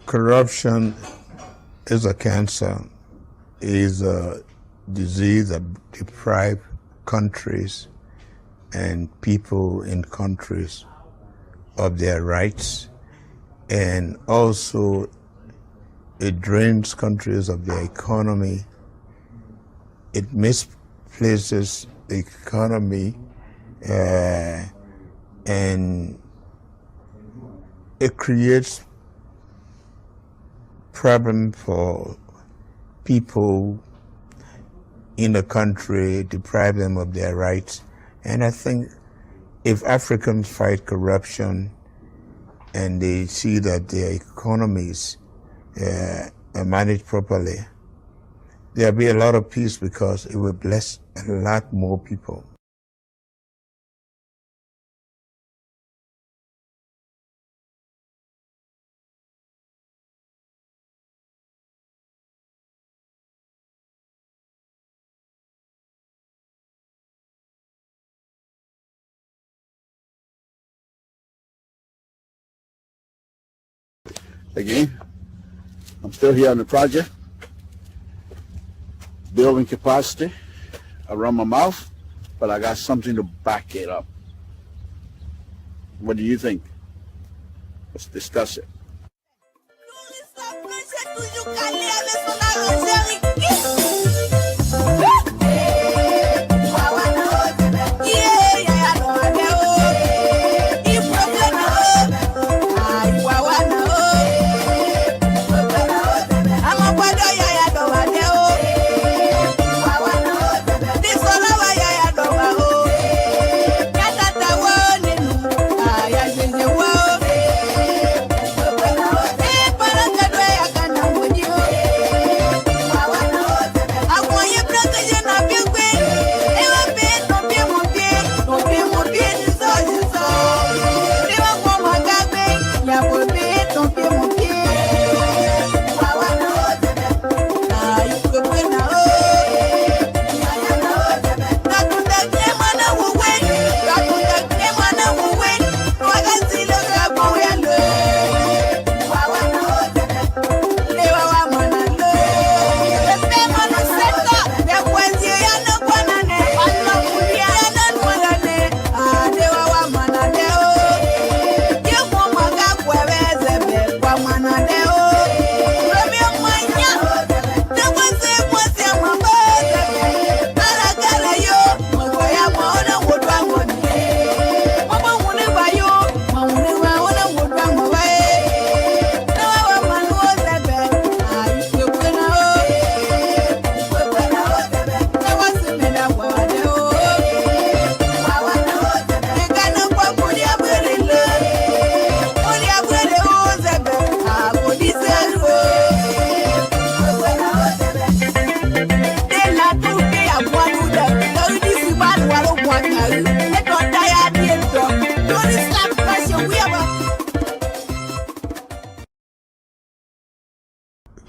Corruption is a cancer, is a disease that deprives countries and people in countries of their rights, and also it drains countries of their economy. It misplaces the economy, and it creates problem for people in the country, deprive them of their rights. And I think if Africans fight corruption and they see that their economies are managed properly, there'll be a lot of peace because it will bless a lot more people. Again, I'm still here on the project, building capacity around my mouth, but I got something to back it up. What do you think? Let's discuss it.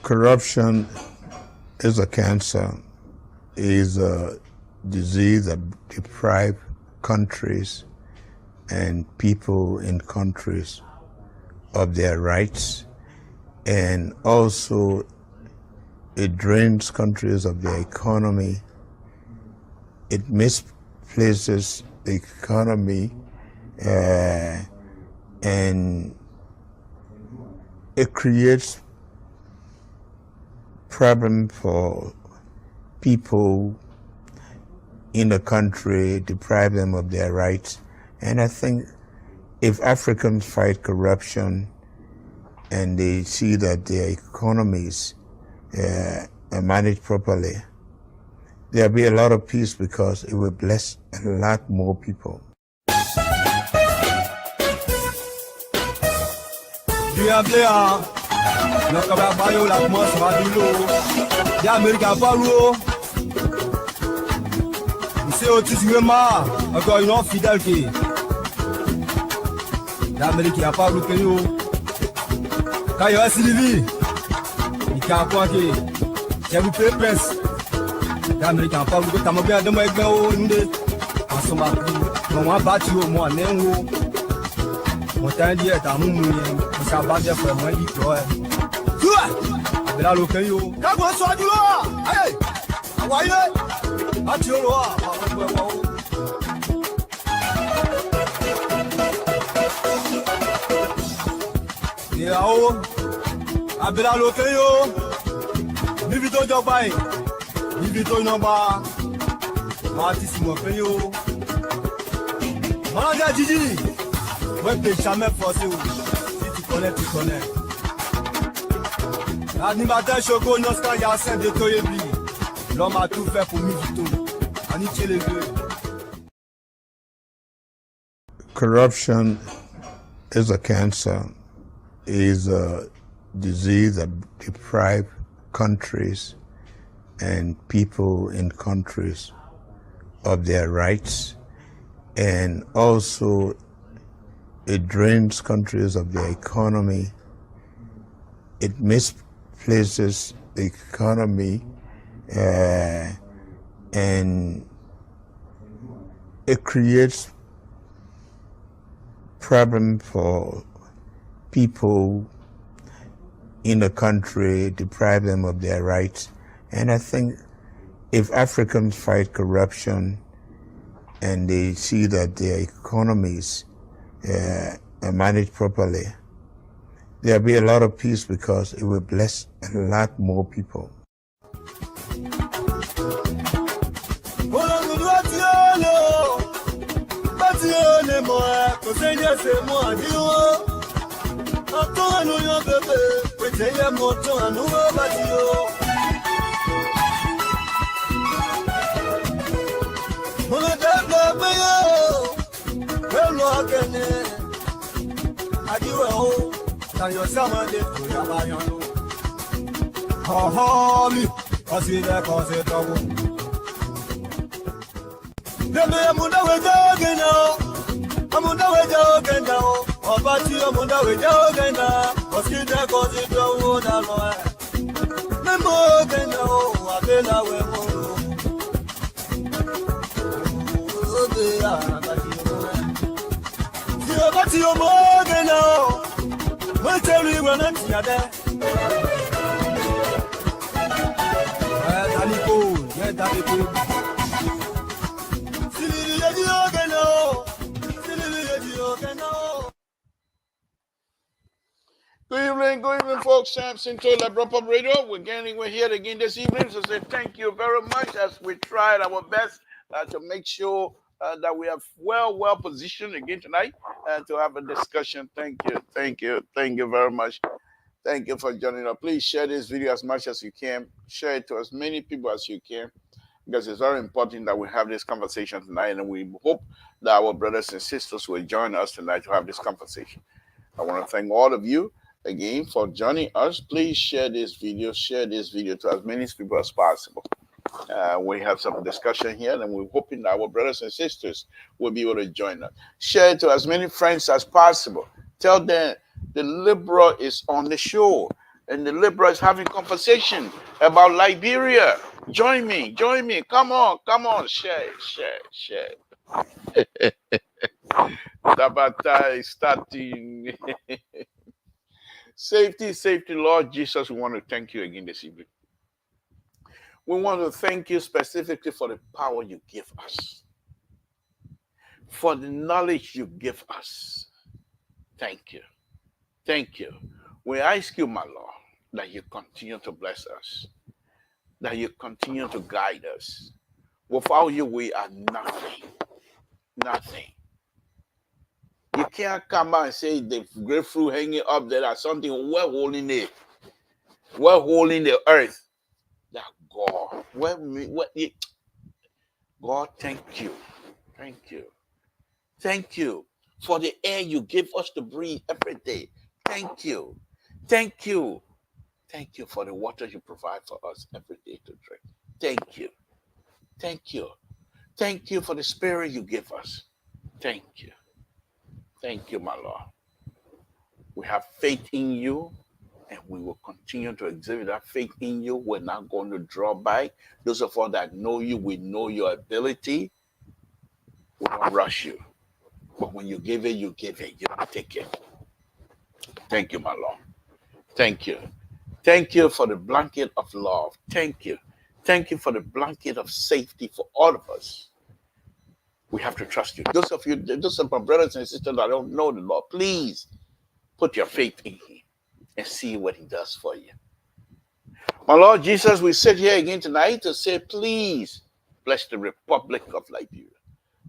Corruption is a cancer, is a disease that deprives countries and people in countries of their rights, and also it drains countries of their economy. It misplaces the economy, and it creates problem for people in the country, deprive them of their rights. And I think if Africans fight corruption and they see that their economies are managed properly, there'll be a lot of peace because it will bless a lot more people. Nakaba bayo la mos radilo ya America balu c'est autisme ma encore une fidèle qui l'Amérique a pas que yo quand yo Sylvie il a quoi que j'ai vu prince l'Amérique a pas que tamo bien de moi gao ndé asoma mo bati o mo nenwo mo tan die ta mu mu ça va bien faire moi dit abela lo kan yo ka go so adu lo aye awaye ati o lo wa o abela lo kan yo níbi tó jọba yìí níbi tó nọba máa ti sì mọ̀ pé yóò mọ́nàjà jíjí wọ́n gbé ìṣàmẹ́ fọ́ sí o ti kọ́nẹ́ l'animateur ṣoko nọ́sítà yà sẹ́ndé tó yé bi l'homme a tout fait pour Mivito àní tchélégué. Corruption is a cancer, is a disease that deprives countries and people in countries of their rights, and also it drains countries of their economy. It misplaces the economy, and it creates problem for people in a country, deprive them of their rights. And I think if Africans fight corruption and they see that their economies are managed properly, there'll be a lot of peace because it will bless a lot more people. Good evening, folks. Samson to Wrap Up Radio. We're here again this evening. So say thank you very much as we tried our best to make sure that we are well positioned again tonight to have a discussion. Thank you very much. Thank you for joining us. Please share this video as much as you can. Share it to as many people as you can, because it's very important that we have this conversation tonight, and we hope that our brothers and sisters will join us tonight to have this conversation. I want to thank all of you again for joining us. Please share this video to as many people as possible. We have some discussion here, and we're hoping that our brothers and sisters will be able to join us. Share it to as many friends as possible. Tell them the liberal is on the show, and the liberal is having conversation about Liberia. Join me. Come on, share. Tabata is starting. Safety, Lord Jesus, we want to thank you again this evening. We want to thank you specifically for the power you give us, for the knowledge you give us. Thank you. We ask you, my Lord, that you continue to bless us, that you continue to guide us. Without you, we are nothing. You can't come out and say the grapefruit hanging up there or something. We're holding it. We're holding the earth. That God. God, thank you. Thank you for the air you give us to breathe every day. Thank you. Thank you for the water you provide for us every day to drink. Thank you. Thank you for the spirit you give us. Thank you, my Lord. We have faith in you, and we will continue to exhibit that faith in you. We're not going to draw back. Those of us that know you, we know your ability. We don't rush you. But when you give it, you give it. You don't take it. Thank you, my Lord. Thank you. Thank you for the blanket of love. Thank you. Thank you for the blanket of safety for all of us. We have to trust you. Those of my brothers and sisters that don't know the Lord, please put your faith in Him and see what He does for you. My Lord Jesus, we sit here again tonight to say, please bless the Republic of Liberia.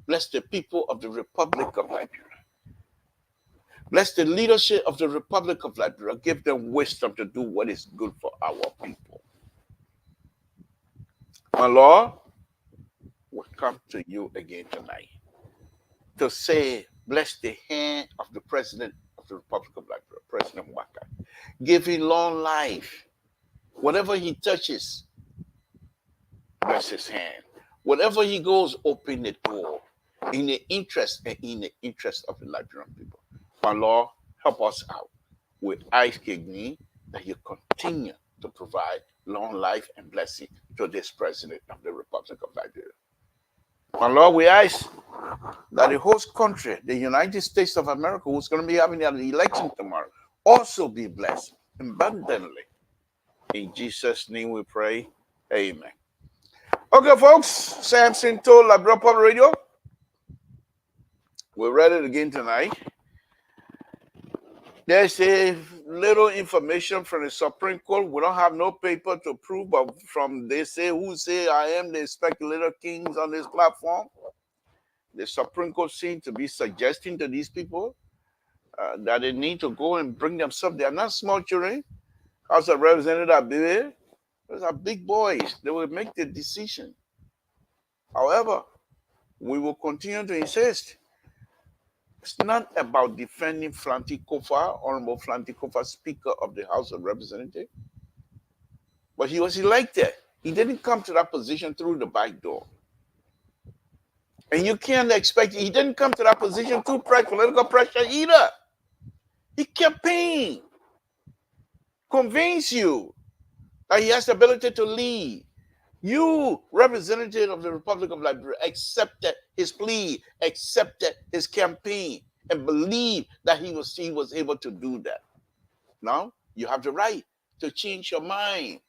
Bless the people of the Republic of Liberia. Bless the leadership of the Republic of Liberia. Give them wisdom to do what is good for our people. My Lord, we come to you again tonight to say, bless the hand of the President of the Republic of Liberia, President Waka. Give him long life. Whatever he touches, bless his hand. Whatever he goes, open the door in the interest of the Liberian people. My Lord, help us out. We ask you that you continue to provide long life and blessing to this President of the Republic of Liberia. My Lord, we ask that the host country, the United States of America, who's going to be having an election tomorrow, also be blessed abundantly. In Jesus' name we pray. Amen. Okay, folks, Samson told Liberia Public Radio. We're ready again tonight. There's a little information from the Supreme Court. We don't have no paper to prove, but from they say who say I am the speculator kings on this platform. The Supreme Court seems to be suggesting to these people that they need to go and bring themselves. They are not small children. House of Representatives, those are big boys. They will make the decision. However, we will continue to insist. It's not about defending Flanty Kofa, Honorable Flanty Kofa, Speaker of the House of Representatives. But he was elected. He didn't come to that position through the back door. And you can't expect, he didn't come to that position through political pressure either. He campaigned, convince you that he has the ability to lead. You, representative of the Republic of Liberia, accepted his plea, accepted his campaign, and believed that he was able to do that. Now, you have the right to change your mind.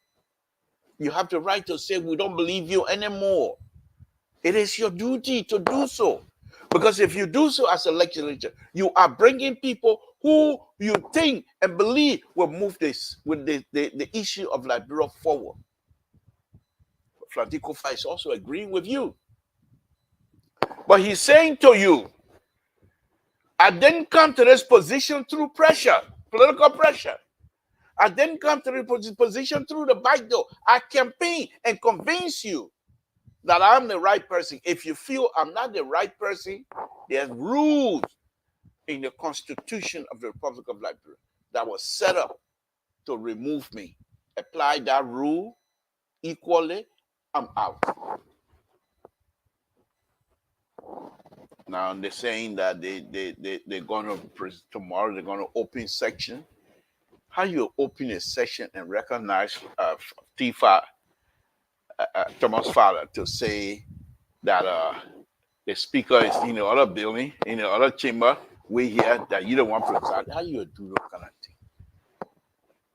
You have the right to say, we don't believe you anymore. It is your duty to do so. Because if you do so as a legislature, you are bringing people who you think and believe will move this with the issue of Liberia forward. Flanty Kofa is also agreeing with you. But he's saying to you, I didn't come to this position through pressure, political pressure. I didn't come to this position through the back door. I campaigned and convinced you that I'm the right person. If you feel I'm not the right person, there's rules in the Constitution of the Republic of Liberia that was set up to remove me. Apply that rule equally, I'm out. Now they're saying that they're going to tomorrow. They're going to open section. How you open a section and recognize Tifa, Thomas' father, to say that the speaker is in the other building, in the other chamber, we here that you don't want to preside. How you do that kind of thing?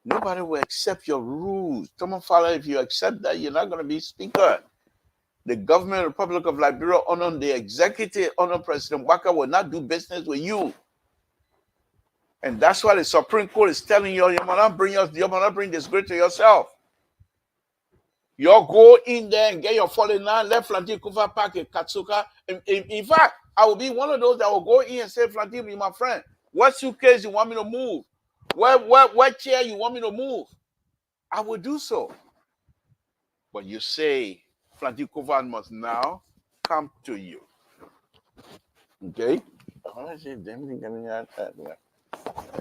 Nobody will accept your rules. Thomas' father, if you accept that, you're not going to be speaker. The government of the Republic of Liberia, under the executive, under President Waka, will not do business with you. And that's why the Supreme Court is telling you, you must not bring disgrace to yourself. You go in there and get your 49, let Flanty Kofa park in Katsuka. In fact, I will be one of those that will go in and say, Flanty, be my friend. What suitcase you want me to move? What chair you want me to move? I will do so. But you say, Flanty Kofa must now come to you. Okay?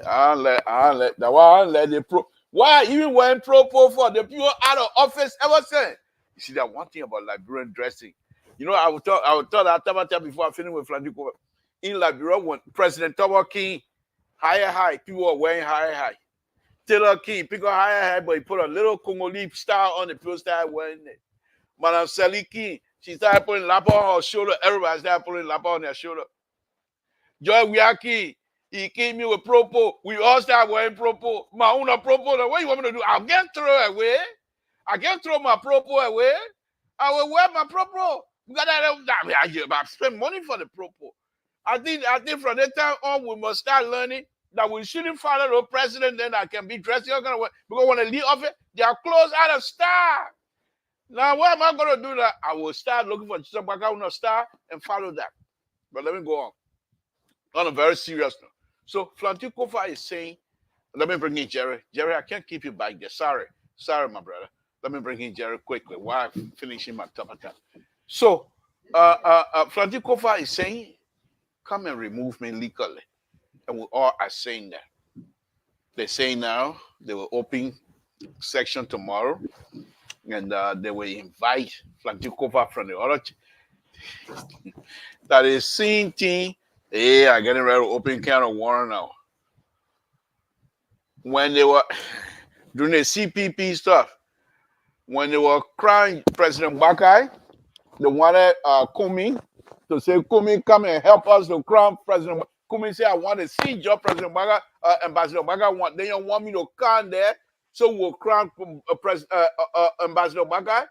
I'll let the pro. Why even when pro for the people out of office ever said? You see that one thing about Liberian dressing. You know, I would talk that before I finish with Flanty Kofa. In Liberia, when President Tower King high, people are wearing high. Taylor King, people high, but he put a little Congolese style on the people started wearing it. Madame Sally King, she started putting lapa on her shoulder. Everybody started putting lapa on their shoulder. Joy Wiaki, He came in with propo. We all start wearing propo. My own propo. What you want me to do? I can't throw it away. I can't throw my propo away. I will wear my propo. I spend money for the propo. I think from that time on, we must start learning that we shouldn't follow the president. Then I can be dressed kind of way. Because when they leave office, their clothes out of style. Now, what am I going to do? That I will start looking for somebody on star and follow that. But let me go on a very serious note. So, Flanty Kofa is saying, let me bring in Jerry. Jerry, I can't keep you back there. Sorry, my brother. Let me bring in Jerry quickly while I'm finishing my top of time. So, Flanty Kofa is saying, come and remove me legally. And we all are saying that. They say now they will open section tomorrow and they will invite Flanty Kofa from the other that is seeing thing. Hey, I'm getting ready to open can of war now. When they were doing the CPP stuff, when they were crying President Bakai, they wanted Kumi to say, Kumi, come and help us to crown President. Kumi said, I want to see your President Baga, Ambassador Baga. They don't want me to come there, so we'll crown Ambassador Baga.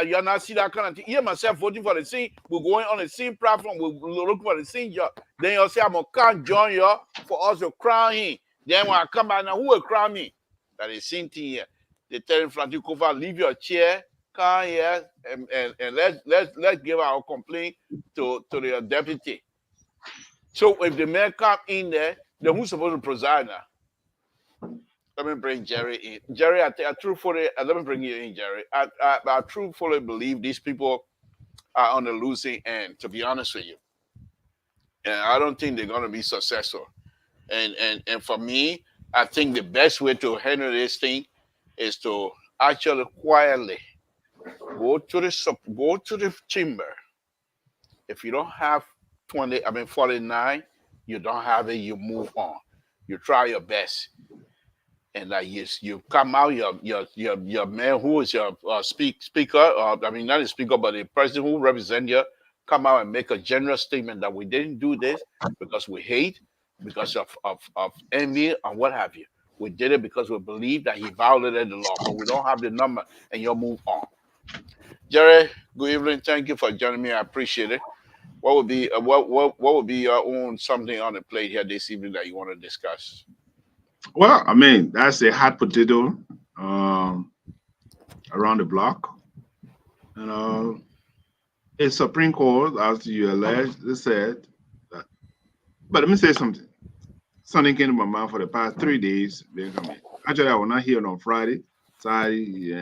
You're not see that kind of thing. Here myself voting for the scene. We're going on the same platform. We're looking for the same job. Then you'll say, I'm going to come join you for us to crown him. Then when I come back now, who will crown me? That is the same thing here. They tell him, Flanty Kofa, leave your chair, come here, and let's give our complaint to the deputy. So if the mayor come in there, then who's supposed to preside now? Let me bring Jerry in. Jerry, I truthfully, let me bring you in, Jerry. I truthfully believe these people are on the losing end, to be honest with you. And I don't think they're going to be successful. And for me, I think the best way to handle this thing is to actually quietly go to the chamber. If you don't have 49, you don't have it, you move on. You try your best. And you come out, your man who is your speaker, not a speaker, but the person who represents you, come out and make a general statement that we didn't do this because we hate, because of envy and what have you. We did it because we believe that he violated the law, but we don't have the number, and you'll move on. Jerry, good evening. Thank you for joining me. I appreciate it. What would be what would be your own something on the plate here this evening that you want to discuss? Well, I mean, that's a hot potato around the block. It's Supreme Court, as you alleged, they said that. But let me say something. Something came to my mind for the past 3 days. Actually, I was not here on Friday, Saturday,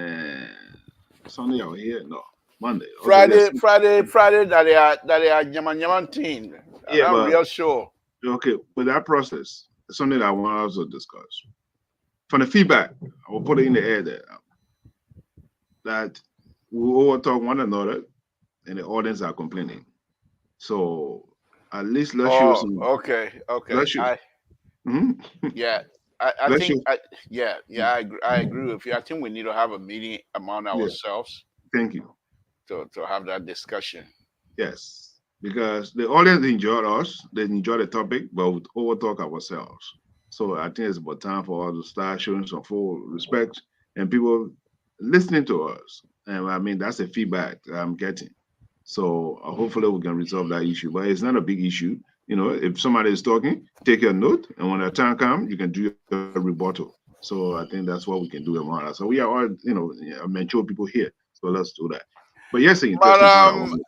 Sunday. I was here. No, Monday. Friday. That they are Yaman team. Yeah, I'm real sure. Okay, with that process. Something that I want us to discuss. From the feedback, I will put it in the air there, that we all talk one another and the audience are complaining. So at least let's show some. Okay. Let's show. Yeah, I think I agree with you. I think we need to have a meeting among ourselves. Thank you. To have that discussion. Yes. Because the audience enjoyed us, they enjoy the topic, but we over talk ourselves. So I think it's about time for us to start showing some full respect and people listening to us. And I mean, that's the feedback that I'm getting. So hopefully we can resolve that issue. But it's not a big issue. You know, if somebody is talking, take your note, and when the time comes, you can do your rebuttal. So I think that's what we can do around us. So we are all, mature people here. So let's do that. But yes, interesting.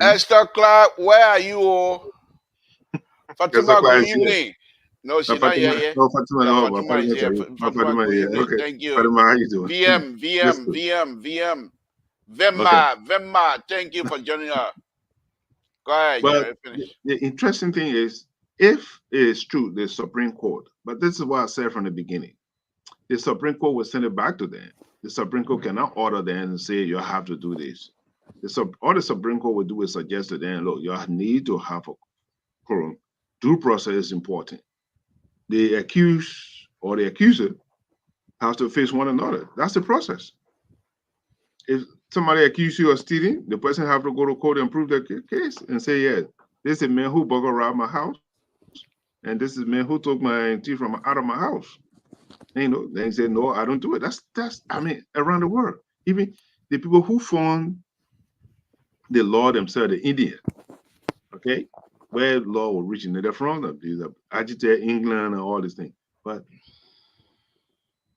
Esther Clark, where are you? Fatima, good evening. No, she's not here yet. No, Fatima, Fatima is here. Fatima, good evening. Okay. Thank you. Fatima, how you doing? Vemma, thank you for joining us. Go ahead. But the interesting thing is, if it is true, the Supreme Court, but this is what I said from the beginning, the Supreme Court will send it back to them. The Supreme Court cannot order them and say, you have to do this. All the Supreme Court will do is suggest to them, look, you need to have a quorum. Due process is important. The accused or the accuser has to face one another. That's the process. If somebody accuses you of stealing, the person have to go to court and prove their case and say, yeah, this is a man who burgled around my house and this is man who took my tea from out of my house. And, they say, no, I don't do it. That's I mean, around the world, even the people who formed the law themselves, the Indian, okay, where law originated from, the agitated England and all these things. But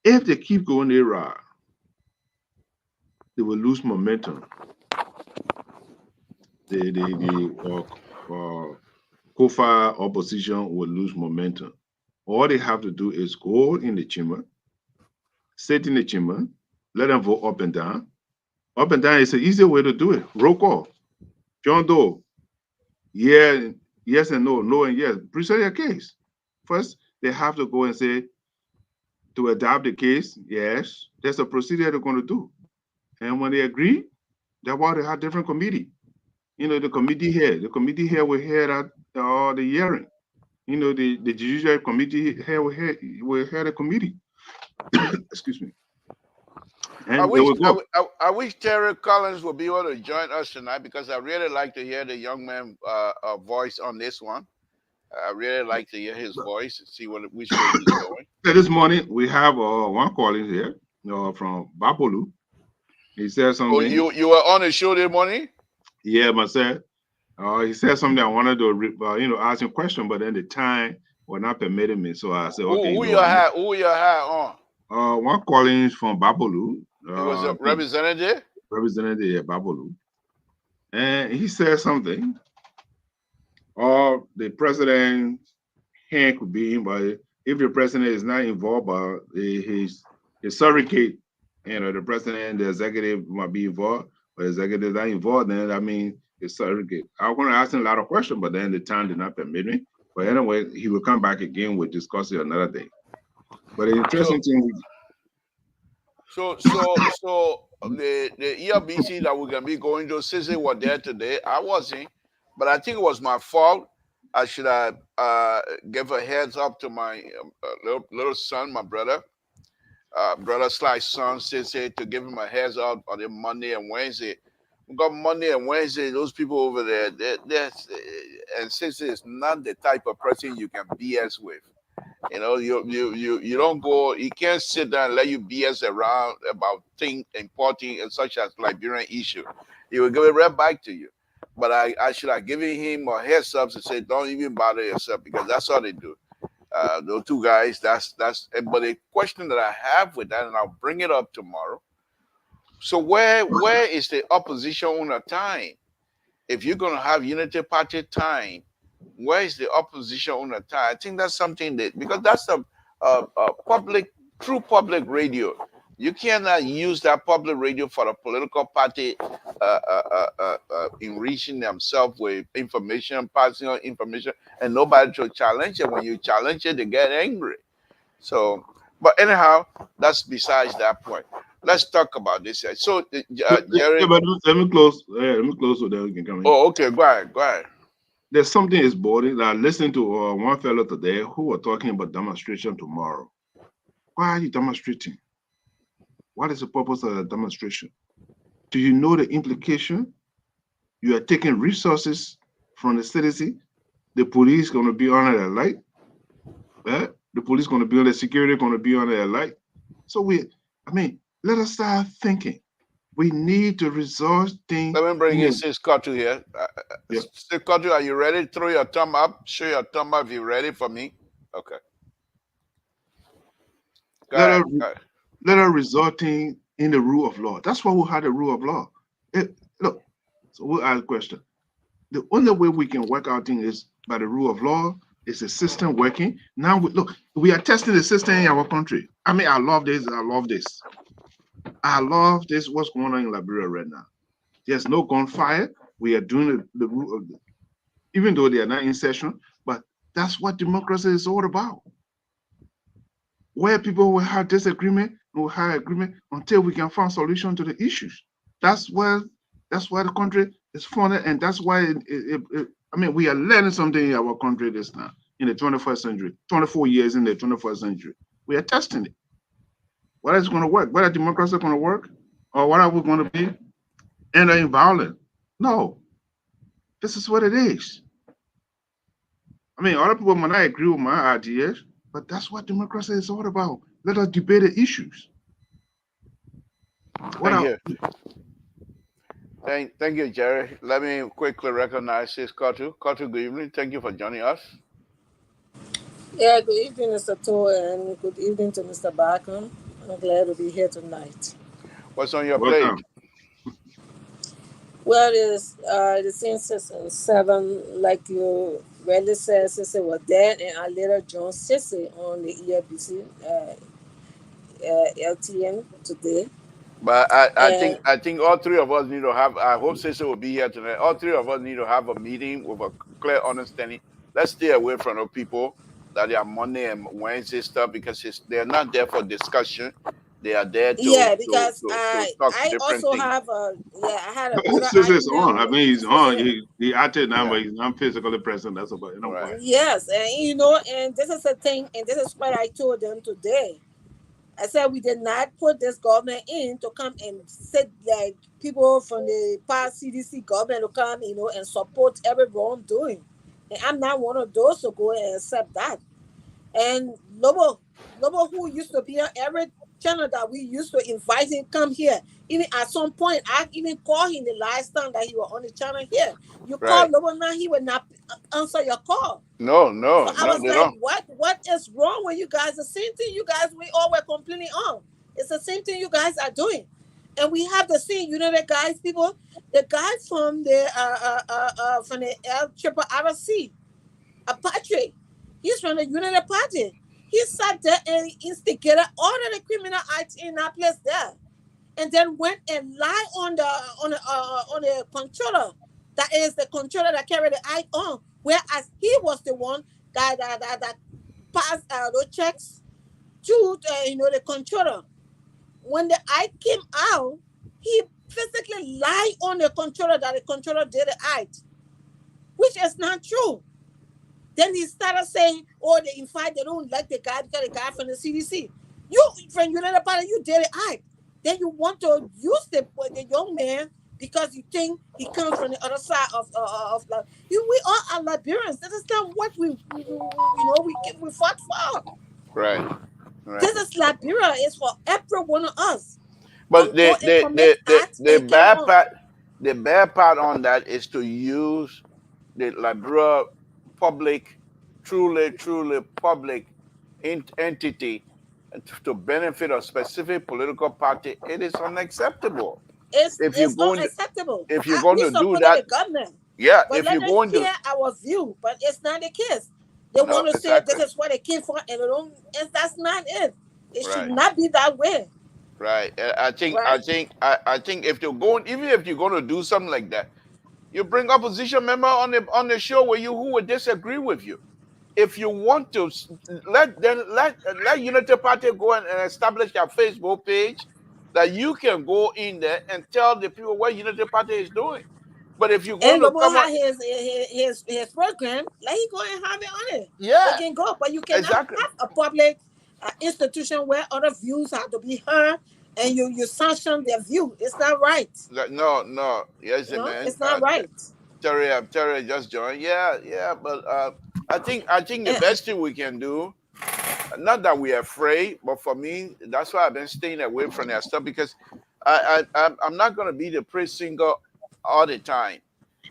if they keep going there, they will lose momentum. The Kofa opposition will lose momentum. All they have to do is go in the chamber, sit in the chamber, let them vote up and down. Up and down is an easier way to do it. Roll call. John Doe, yeah, yes and no, no and yes. Present your case. First, they have to go and say, to adopt the case, yes, there's a procedure they're going to do. And when they agree, that's why they have different committee. The committee here will hear that the hearing. The judicial committee here will hear the committee. Excuse me. And they will go. I wish Terry Collins would be able to join us tonight, because I really like to hear the young man voice on this one. I really like to hear his voice and see which way he's going. This morning we have one calling here from Bapolu. He said something. Oh, you were on the show this morning? Yeah, myself. He said something I wanted to ask him a question, but then the time was not permitting me. So I said, okay. Who your hat on? One calling from Bapolu. It was a representative? Representative Babolu. And he said something. The president's hand could be in, but if the president is not involved, his surrogate, the president, the executive might be involved, but the executive is not involved, then that means his surrogate. I was going to ask him a lot of questions, but then the time did not permit me. But anyway, he will come back again. We'll discuss it another day. But the interesting thing. So the ERBC that we're gonna be going to, since they were there today, I wasn't, but I think it was my fault. I should have give a heads up to my little son, my brother slash son, Sissy, to give him a heads up on the Monday and Wednesday. We got Monday and Wednesday. Those people over there, and Sissy is not the type of person you can BS with. You don't go. You can't sit there and let you BS around about things important and such as Liberian issue. He will give it right back to you. But I should have given him a heads up to say, don't even bother yourself, because that's all they do. Those two guys. That's. But the question that I have with that, and I'll bring it up tomorrow. So where is the opposition on a time? If you're gonna have unity party time, where is the opposition on the time? I think that's something that, because that's a true public radio. You cannot use that public radio for a political party enriching themselves with information, passing on information, and nobody to challenge it. When you challenge it, they get angry. So, but anyhow, that's besides that point. Let's talk about this. So, Jerry. But let me close. Let me close so that we can come in. Oh, okay. Go ahead. There's something is boring. I listened to one fellow today who was talking about demonstration tomorrow. Why are you demonstrating? What is the purpose of the demonstration? Do you know the implication? You are taking resources from the citizen. The police going to be on the light. The police going to be on the security, going to be on the light. So let us start thinking. We need to resolve things. Let me bring in Sis Kotu here. Yeah. Sis Kotu, are you ready? Throw your thumb up. Show your thumb up if you're ready for me. Okay. Let us result in the rule of law. That's why we have the rule of law. Look, so we'll ask a question. The only way we can work out things is by the rule of law. Is the system working? Now, we are testing the system in our country. I love this. I love this, what's going on in Liberia right now. There's no gunfire. We are doing the rule of even though they are not in session, but that's what democracy is all about. Where people will have disagreement, will have agreement until we can find solution to the issues. That's why the country is funded, and that's why we are learning something in our country this time, in the 21st century, 24 years in the 21st century. We are testing it. What is going to work? Whether democracy is going to work, or what are we going to be? Ending violence? No. This is what it is. I mean, other people might not agree with my ideas, but that's what democracy is all about. Let us debate the issues. Thank you. Thank you, Jerry. Let me quickly recognize this Kotu. Kotu, good evening. Thank you for joining us. Yeah, good evening, Mr. Tour, and good evening to Mr. Barkham. I'm glad to be here tonight. What's on your Welcome. plate? Well, it's the same Season 7, like you really said, Sissy was dead, and I later joined Sissy on the EFBC LTN today. But And I think all three of us need to have. I hope Sister will be here tonight. All three of us need to have a meeting with a clear understanding. Let's stay away from the people that are Monday and Wednesday stuff because they're not there for discussion. They are there to because talk I different also things. have I had a bigger Since it's argument on, I with mean, he's on. Sissy. He acted now, Yeah. but he's not physically present. That's about it. No Right. problem. Yes, and and this is the thing, and this is what I told them today. I said we did not put this government in to come and sit like people from the past CDC government to come, and support every wrongdoing. And I'm not one of those to go and accept that. And Lobo, who used to be on every channel that we used to invite him come here. Even at some point, I even called him the last time that he was on the channel here. You call Right. Lobo now, he would not answer your call. No, So I was they like, don't. what is wrong with you guys? The same thing you guys we all were complaining on. It's the same thing you guys are doing. And we have the same, the guys, people, the guy from the L Triple RC, Apache, he's from the United Party. He sat there and instigated all of the criminal acts in that place there. And then went and lied on the controller. That is the controller that carried the act on. Whereas he was the one that passed those checks to the controller. When the act came out, he physically lied on the controller that the controller did the act, which is not true. Then he started saying, "Oh, in fact, they don't like the guy because the guy from the CDC. You from United Party, you did the act. Then you want to use the young man because you think he comes from the other side of we all are Liberians. This is not what we fought for. Right. This is Liberia. It's for every one of us. But Go and commit acts and carry on. the bad part on that is to use the Liberia public, truly public entity to benefit a specific political party. It is unacceptable. It's If you're unacceptable. going We to do supported that, the government. yeah. But If let you're them going to, hear our view, but it's not the case. They no, want to say exactly. this is what they came for, and that's not it. It should Right. not be that way. Right. I think Right? if you're going, even if you're going to do something like that, you bring opposition member on the show who would disagree with you. If you want to let Unity Party go and establish a Facebook page that you can go in there and tell the people what Unity Party is doing. But if you're going And to Lobo come had up, his program, let him go and have it on it. yeah, They can go, but you cannot exactly. have a public institution where other views have to be heard, and you sanction their view. It's not right. No, yes, No, man. it's not right. Terry just joined. Yeah, but I think the And best thing we can do, not that we're afraid, but for me, that's why I've been staying away from that stuff because I'm not gonna be the praise singer all the time,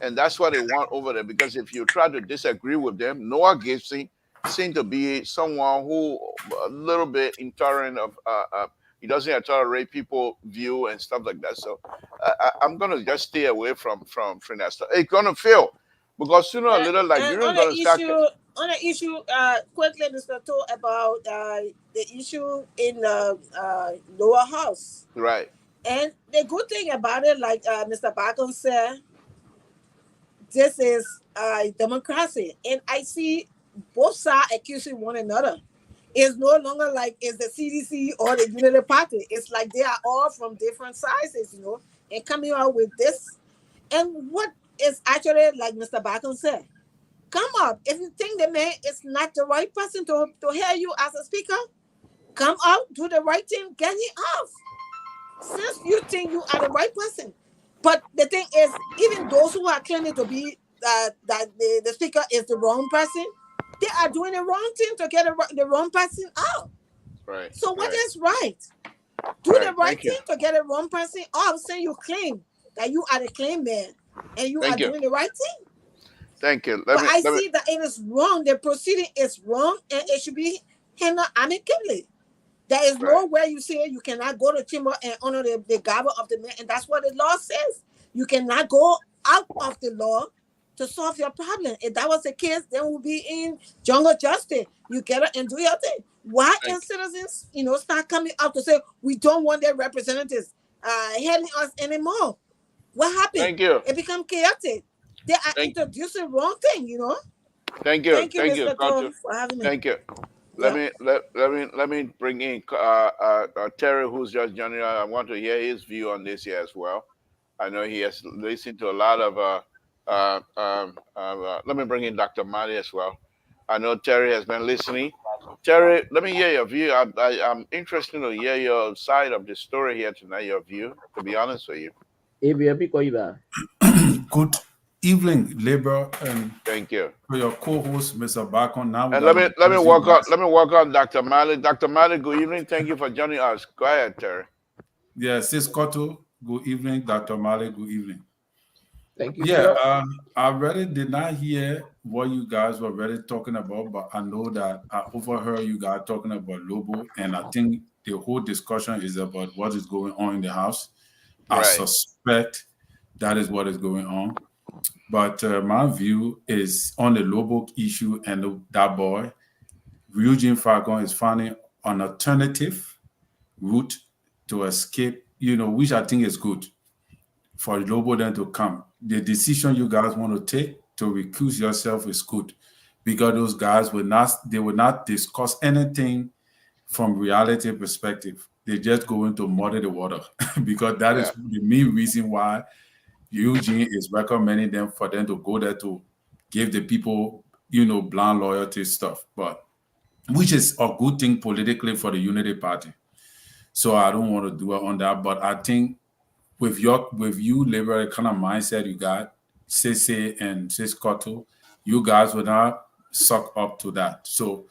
and that's what they want over there. Because if you try to disagree with them, Noah Gibson seemed to be someone who a little bit intolerant of he doesn't tolerate people view and stuff like that. So I'm gonna just stay away from that stuff. It's gonna fail because sooner or later, like and you're gonna start. on the issue, quickly, Mr. To about the issue in the lower house. Right. And the good thing about it, like Mr. Bacon said, this is democracy, and I see both sides accusing one another. It's no longer like it's the CDC or the Unity Party. It's like they are all from different sizes, and coming out with this. And what is actually, like Mr. Bacon said, come up. If you think the man is not the right person to hear you as a speaker, come out, do the right thing, get him off. Since you think you are the right person. But the thing is, even those who are claiming to be that the speaker is the wrong person, They are doing the wrong thing to get the wrong person out. Right. So what Right. is right? Do Right. the right Thank you. thing to get the wrong person out. Saying you claim that you are the claim man and you are Thank you. doing the right thing. Thank you. But I Let me. see that it is wrong. The proceeding is wrong and it should be handled amicably. There is Right. nowhere you say you cannot go to chamber and honor the gavel of the man. And that's what the law says. You cannot go out of the law to solve your problem. If that was the case, then we'll be in jungle justice. You get it and do your thing. Why Thank can citizens, start coming out to say we don't want their representatives heading us anymore? What happened? Thank you. It become chaotic. They are Thank. introducing wrong thing. Thank you. Thank you, Thank you, Mr. Doctor. Cole, for having me. Thank you. Yeah. Let me bring in Terry, who's just joining us. I want to hear his view on this here as well. I know he has listened to a lot of. Let me bring in Dr. Mali as well. I know Terry has been listening. Terry, let me hear your view. I'm interested to hear your side of the story here tonight. Your view, to be honest with you. Good evening, Labor, and Thank you. for your co-host, Mr. Bacon. Now we And got let me walk on Dr. Mali. Dr. Mali, good evening. Thank you for joining us. Go ahead, Terry. Yeah, Sis Cotto, good evening. Dr. Mali, good evening. Thank you, Yeah, sir. I really did not hear what you guys were really talking about, but I know that I overheard you guys talking about Lobo, and I think the whole discussion is about what is going on in the house. I Right. suspect that is what is going on. But my view is on the Lobo issue and that boy, Eugene Falcon is finding an alternative route to escape, which I think is good for Lobo then to come. The decision you guys want to take to recuse yourself is good because those guys will not discuss anything from reality perspective. They're just going to muddy the water because that is the main reason why Eugene is recommending them for them to go there to give the people, blind loyalty stuff, but which is a good thing politically for the Unity Party. So I don't want to do it on that, but I think with you liberal kind of mindset you got, Sese and Siskoto, you guys will not suck up to that. So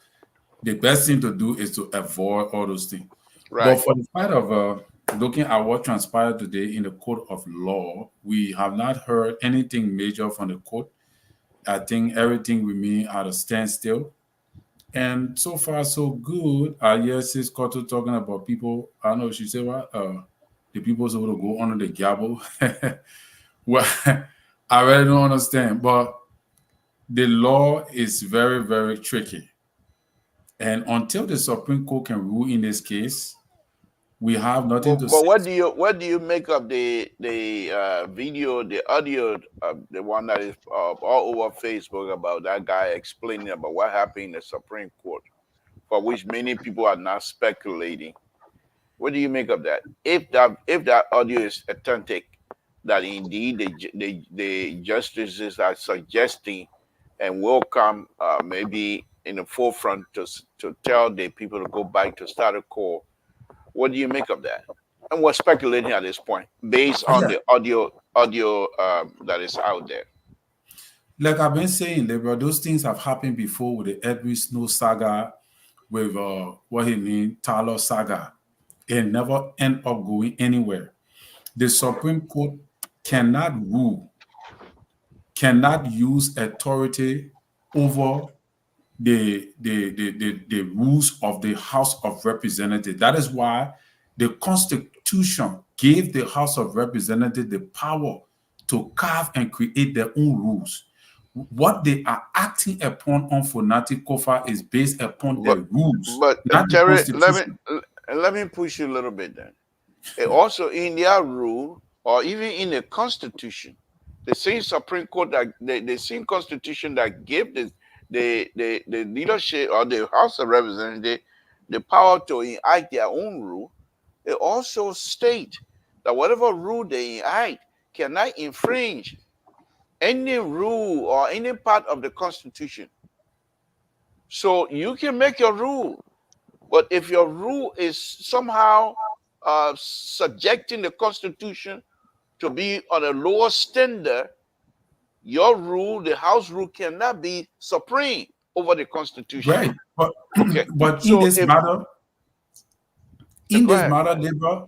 the best thing to do is to avoid all those things. Right. But for the fact of looking at what transpired today in the court of law, we have not heard anything major from the court. I think everything remains at a standstill. And so far, so good. I hear Sis Cotto talking about people. I don't know, she said what? The people supposed to go under the gavel. Well, I really don't understand. But the law is very, very tricky. And until the Supreme Court can rule in this case, we have nothing to say. But what do you make of the video, the audio, the one that is all over Facebook about that guy explaining about what happened in the Supreme Court, for which many people are now speculating. What do you make of that? If that audio is authentic, that indeed the justices are suggesting and will come maybe in the forefront to tell the people to go back to status quo. What do you make of that? And we're speculating at this point based on the audio that is out there. Like I've been saying, Liberal, those things have happened before with the Edwin Snow saga, with what he named Taylor saga. It never end up going anywhere. The Supreme Court cannot rule, cannot use authority over the rules of the House of Representatives. That is why the Constitution gave the House of Representatives the power to carve and create their own rules. What they are acting upon on Fonati Kofa is based upon their rules, But not the Terry, Constitution. let me push you a little bit then. Also in their rule or even in the Constitution, the same Supreme Court that the same Constitution that gave the leadership or the House of Representatives the power to enact their own rule, it also states that whatever rule they enact cannot infringe any rule or any part of the Constitution. So you can make your rule, but if your rule is somehow subjecting the Constitution to be on a lower standard, your rule, the House rule, cannot be supreme. over the Constitution. Right. But, Okay. but So in this if- matter, Go ahead. Labour,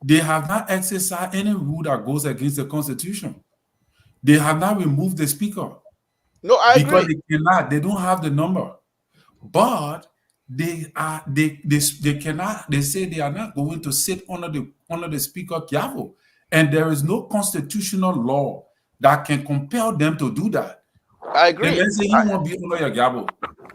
they have not exercised any rule that goes against the Constitution. They have not removed the speaker. No, I Because agree. they cannot, they don't have the number. But they cannot, they say they are not going to sit under the speaker gavel. And there is no constitutional law that can compel them to do that. I agree. The man say he won't be under your gavel.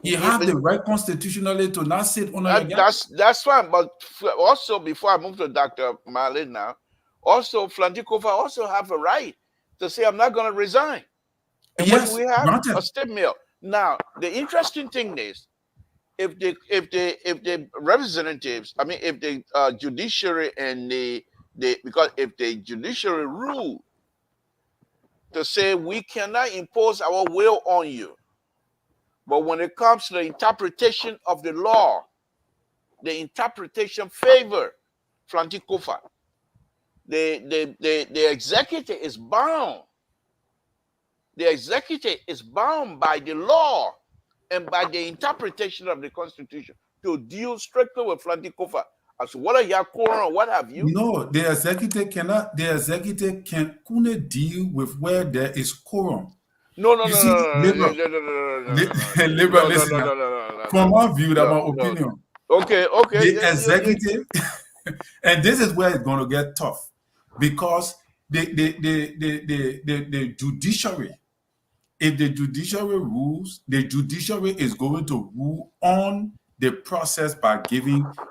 He have the right constitutionally to not sit under your gavel. That's fine. But also, before I move to Dr. Malin now, also Flantikova also have a right to say, I'm not going to resign. And Yes, when we have granted. a state mill. Now, the interesting thing is, if the representatives, I mean, if the judiciary and because if the judiciary rule to say we cannot impose our will on you, but when it comes to the interpretation of the law, the interpretation favor Flantikova. The executive is bound. The executive is bound by the law and by the interpretation of the Constitution to deal strictly with Flantikova. As what are your quorum or what have you? No, the executive cannot. The executive can only deal with where there is quorum. No, Listen. From my view, that's my opinion. Okay. The executive, and this is where it's going to get tough, because the judiciary, if the judiciary rules, the judiciary is going to rule on the process by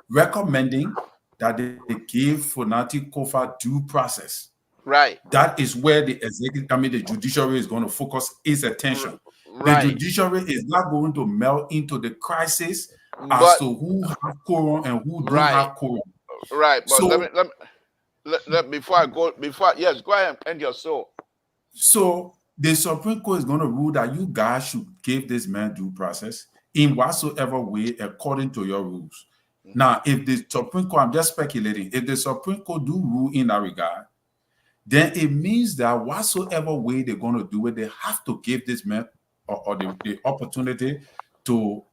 recommending that they give Flantikova due process. Right. That is where the executive, the judiciary is going to focus its attention. Right. The judiciary is not going to melt into the crisis as to who have quorum and who don't have quorum. Right. But so, go ahead and end your soul. So the Supreme Court is going to rule that you guys should give this man due process in whatsoever way according to your rules. Now, if the Supreme Court, I'm just speculating, if the Supreme Court do rule in that regard, then it means that whatsoever way they're going to do it, they have to give this man or the opportunity to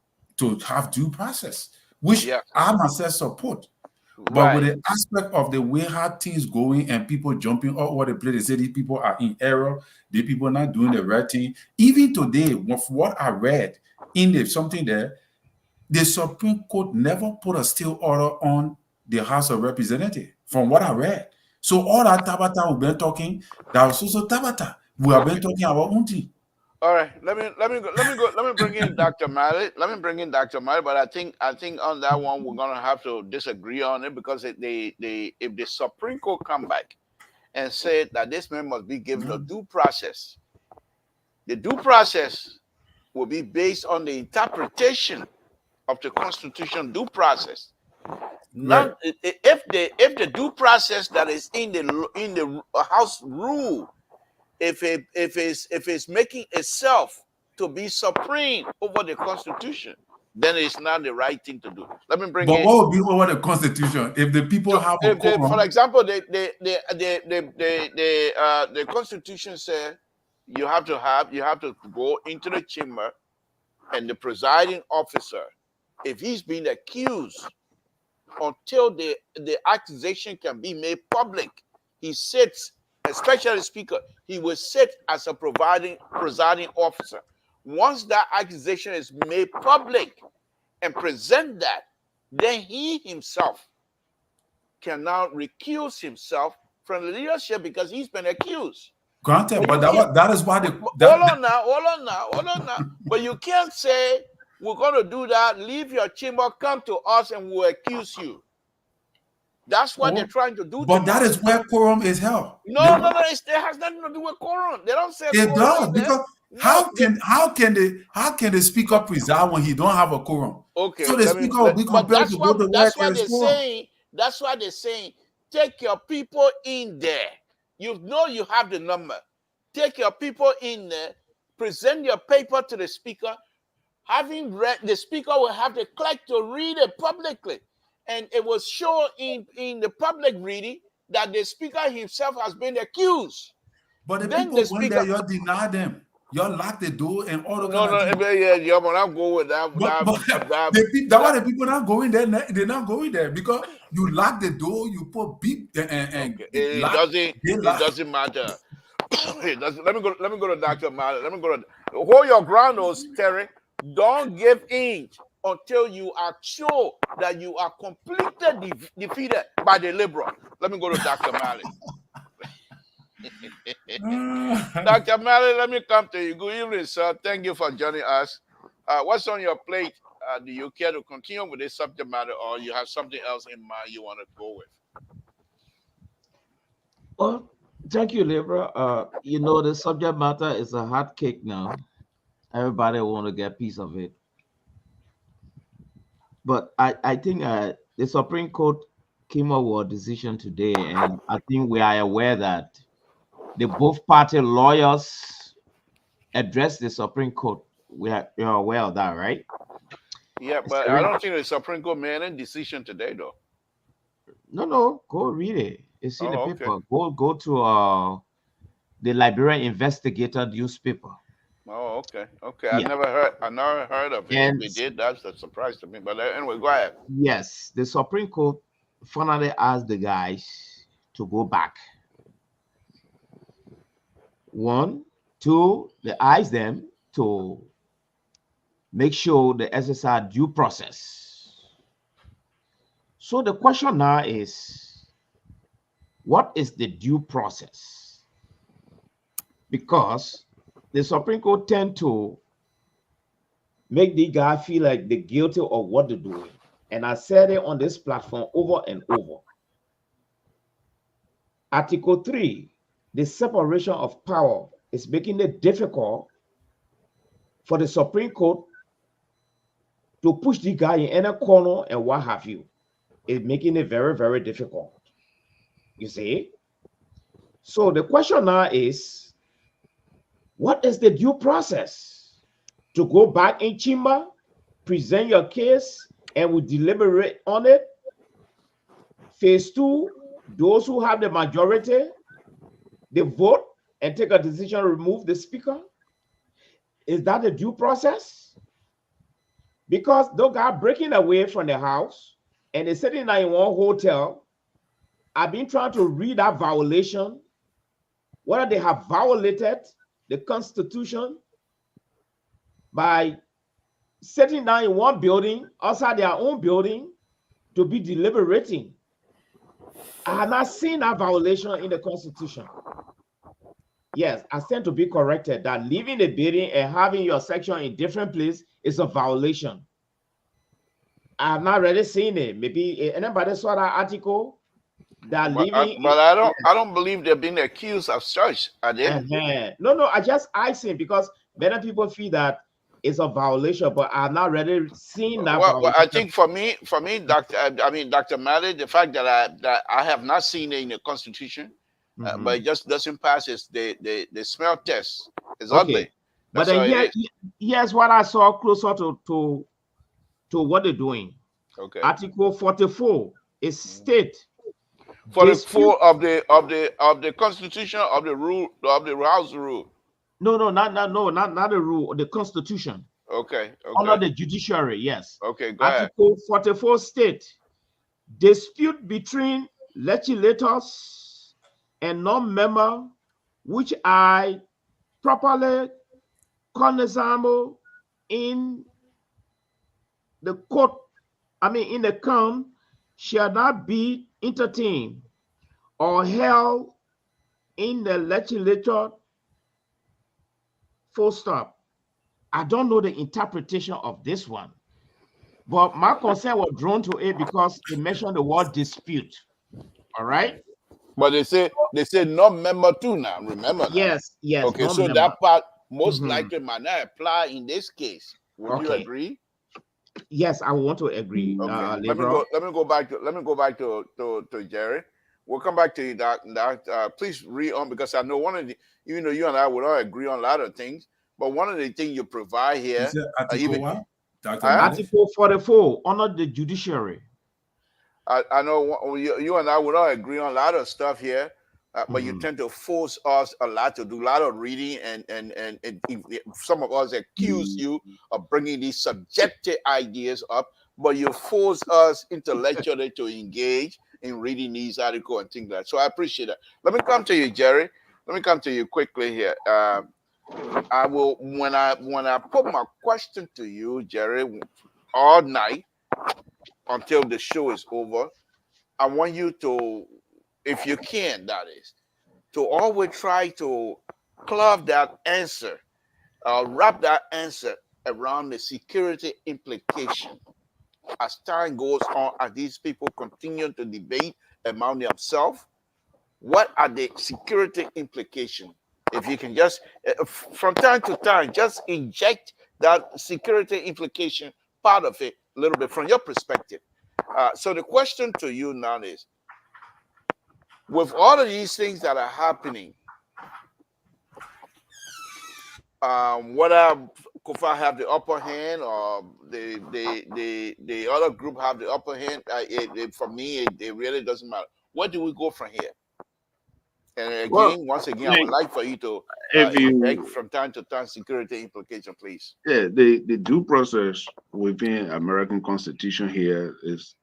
have due process, which I myself support. But with the aspect of the way how things going and people jumping all over the place, they say these people are in error, the people are not doing the right thing. Even today, with what I read in something there, the Supreme Court never put a stay order on the House of Representatives, from what I read. So all that Tabata we've been talking, that was also Tabata. We have been talking our own thing. All right, let me bring in Dr. Mallet. But I think on that one we're gonna have to disagree on it, because if the Supreme Court come back and say that this man must be given a due process, the due process will be based on the interpretation of the Constitution due process. Not if the due process that is in the House rule, if it's making itself to be supreme over the Constitution, then it's not the right thing to do. Let me bring. But what would be over the Constitution if the people have a quorum? For example, the Constitution says you have to go into the chamber, and the presiding officer, if he's been accused, until the accusation can be made public, he sits, especially the speaker, he will sit as a presiding officer. Once that accusation is made public and present that, then he himself can now recuse himself from the leadership because he's been accused. Granted, but that is why hold on now. But you can't say, we're going to do that, leave your chamber, come to us, and we'll accuse you. That's what they're trying to do. But that is where quorum is held. No, it has nothing to do with quorum. They don't say it does, because how can the speaker preside when he don't have a quorum? Okay, so the speaker will be compelled to go to work. That's why they're saying, take your people in there. You know you have the number. Take your people in there, present your paper to the speaker. Having read, the speaker will have the clerk to read it publicly. And it will show in the public reading that the speaker himself has been accused. But the people went there, you deny them. Y'all lock the door and all the No, kind of things. yeah, but I'll go with that. But that's why the people not going there. They're not going there because you lock the door, you put beep and Okay. it lock. It doesn't matter. It doesn't. Let me go to Dr. Mallett. Let me go to hold your ground, Terry. Don't give in until you are sure that you are completely defeated by the liberal. Let me go to Dr. Mallett. Dr. Mallett, let me come to you. Good evening, sir. Thank you for joining us. What's on your plate? Do you care to continue with this subject matter, or you have something else in mind you want to go with? Well, thank you, Libra. The subject matter is a hot cake now. Everybody want to get a piece of it. But I think the Supreme Court came up with a decision today, and I think we are aware that the both party lawyers addressed the Supreme Court. You're aware of that, right? Yeah, but I don't think the Supreme Court made any decision today, though. No, go read it. It's in the okay. paper. Go to the Liberian Investigator newspaper. Oh, okay. Yeah. I never heard of it. And if they did, that's a surprise to me. But anyway, go ahead. Yes, the Supreme Court finally asked the guys to go back. 1, 2, they asked them to make sure the exercise due process. So the question now is, what is the due process? Because the Supreme Court tend to make the guy feel like they're guilty of what they're doing. And I said it on this platform over and over. Article 3, the separation of power, is making it difficult for the Supreme Court to push the guy in any corner and what have you. It's making it very, very difficult. You see? So the question now is, what is the due process? To go back in chamber, present your case, and we deliberate on it? Phase 2, those who have the majority, they vote and take a decision to remove the speaker? Is that the due process? Because those guys breaking away from the house and they're sitting there in one hotel, I've been trying to read that violation, whether they have violated the Constitution by sitting down in one building, outside their own building, to be deliberating. I have not seen that violation in the Constitution. Yes, I stand to be corrected that leaving the building and having your section in different place is a violation. I have not really seen it. Maybe anybody saw that article that leaving. But I don't believe they're being accused of such. Are they? No, I just asking because many people feel that it's a violation, but I've not really seen that. Well, I think for me, Dr. Mallett, the fact that I have not seen it in the Constitution, but it just doesn't pass the smell test. It's ugly. But then here's what I saw closer to what they're doing. Okay. Article 44 is state. 44 of the Constitution of the rule of the House rule. No, not the rule. The Constitution. Okay. Under the judiciary, yes. Okay, go Article ahead. 44 state, dispute between legislators and non-member which are properly cognizable in the court, in the count, shall not be entertained or held in the legislature. Full stop. I don't know the interpretation of this one, but my concern was drawn to it because it mentioned the word dispute. All right. But they say non-member too now. Remember that. Yes. Okay, so that part most likely might not apply in this case. Would you agree? Yes, I want to agree. Okay. Let me go back to Jerry. We'll come back to you, Doc. Please read on, because I know even though you and I would all agree on a lot of things, but one of the things you provide here, Article 44, under the judiciary. I know you and I would all agree on a lot of stuff here, But you tend to force us a lot to do a lot of reading, and if some of us accuse you of bringing these subjective ideas up, but you force us intellectually to engage in reading these articles and things like that. So I appreciate that. Let me come to you, Jerry. Let me come to you quickly here. I will when I put my question to you, Jerry, all night until the show is over. I want you to, if you can, that is, to always try to club that answer, wrap that answer around the security implication. As time goes on, as these people continue to debate among themselves, what are the security implications? If you can just, from time to time, just inject that security implication part of it a little bit from your perspective. So the question to you now is, with all of these things that are happening, whether Kufa have the upper hand or the other group have the upper hand, for me, it really doesn't matter. Where do we go from here? And Well, again, once again, I I mean, would like for you to if inject you, from time to time security implication, please. yeah, the due process within American Constitution here is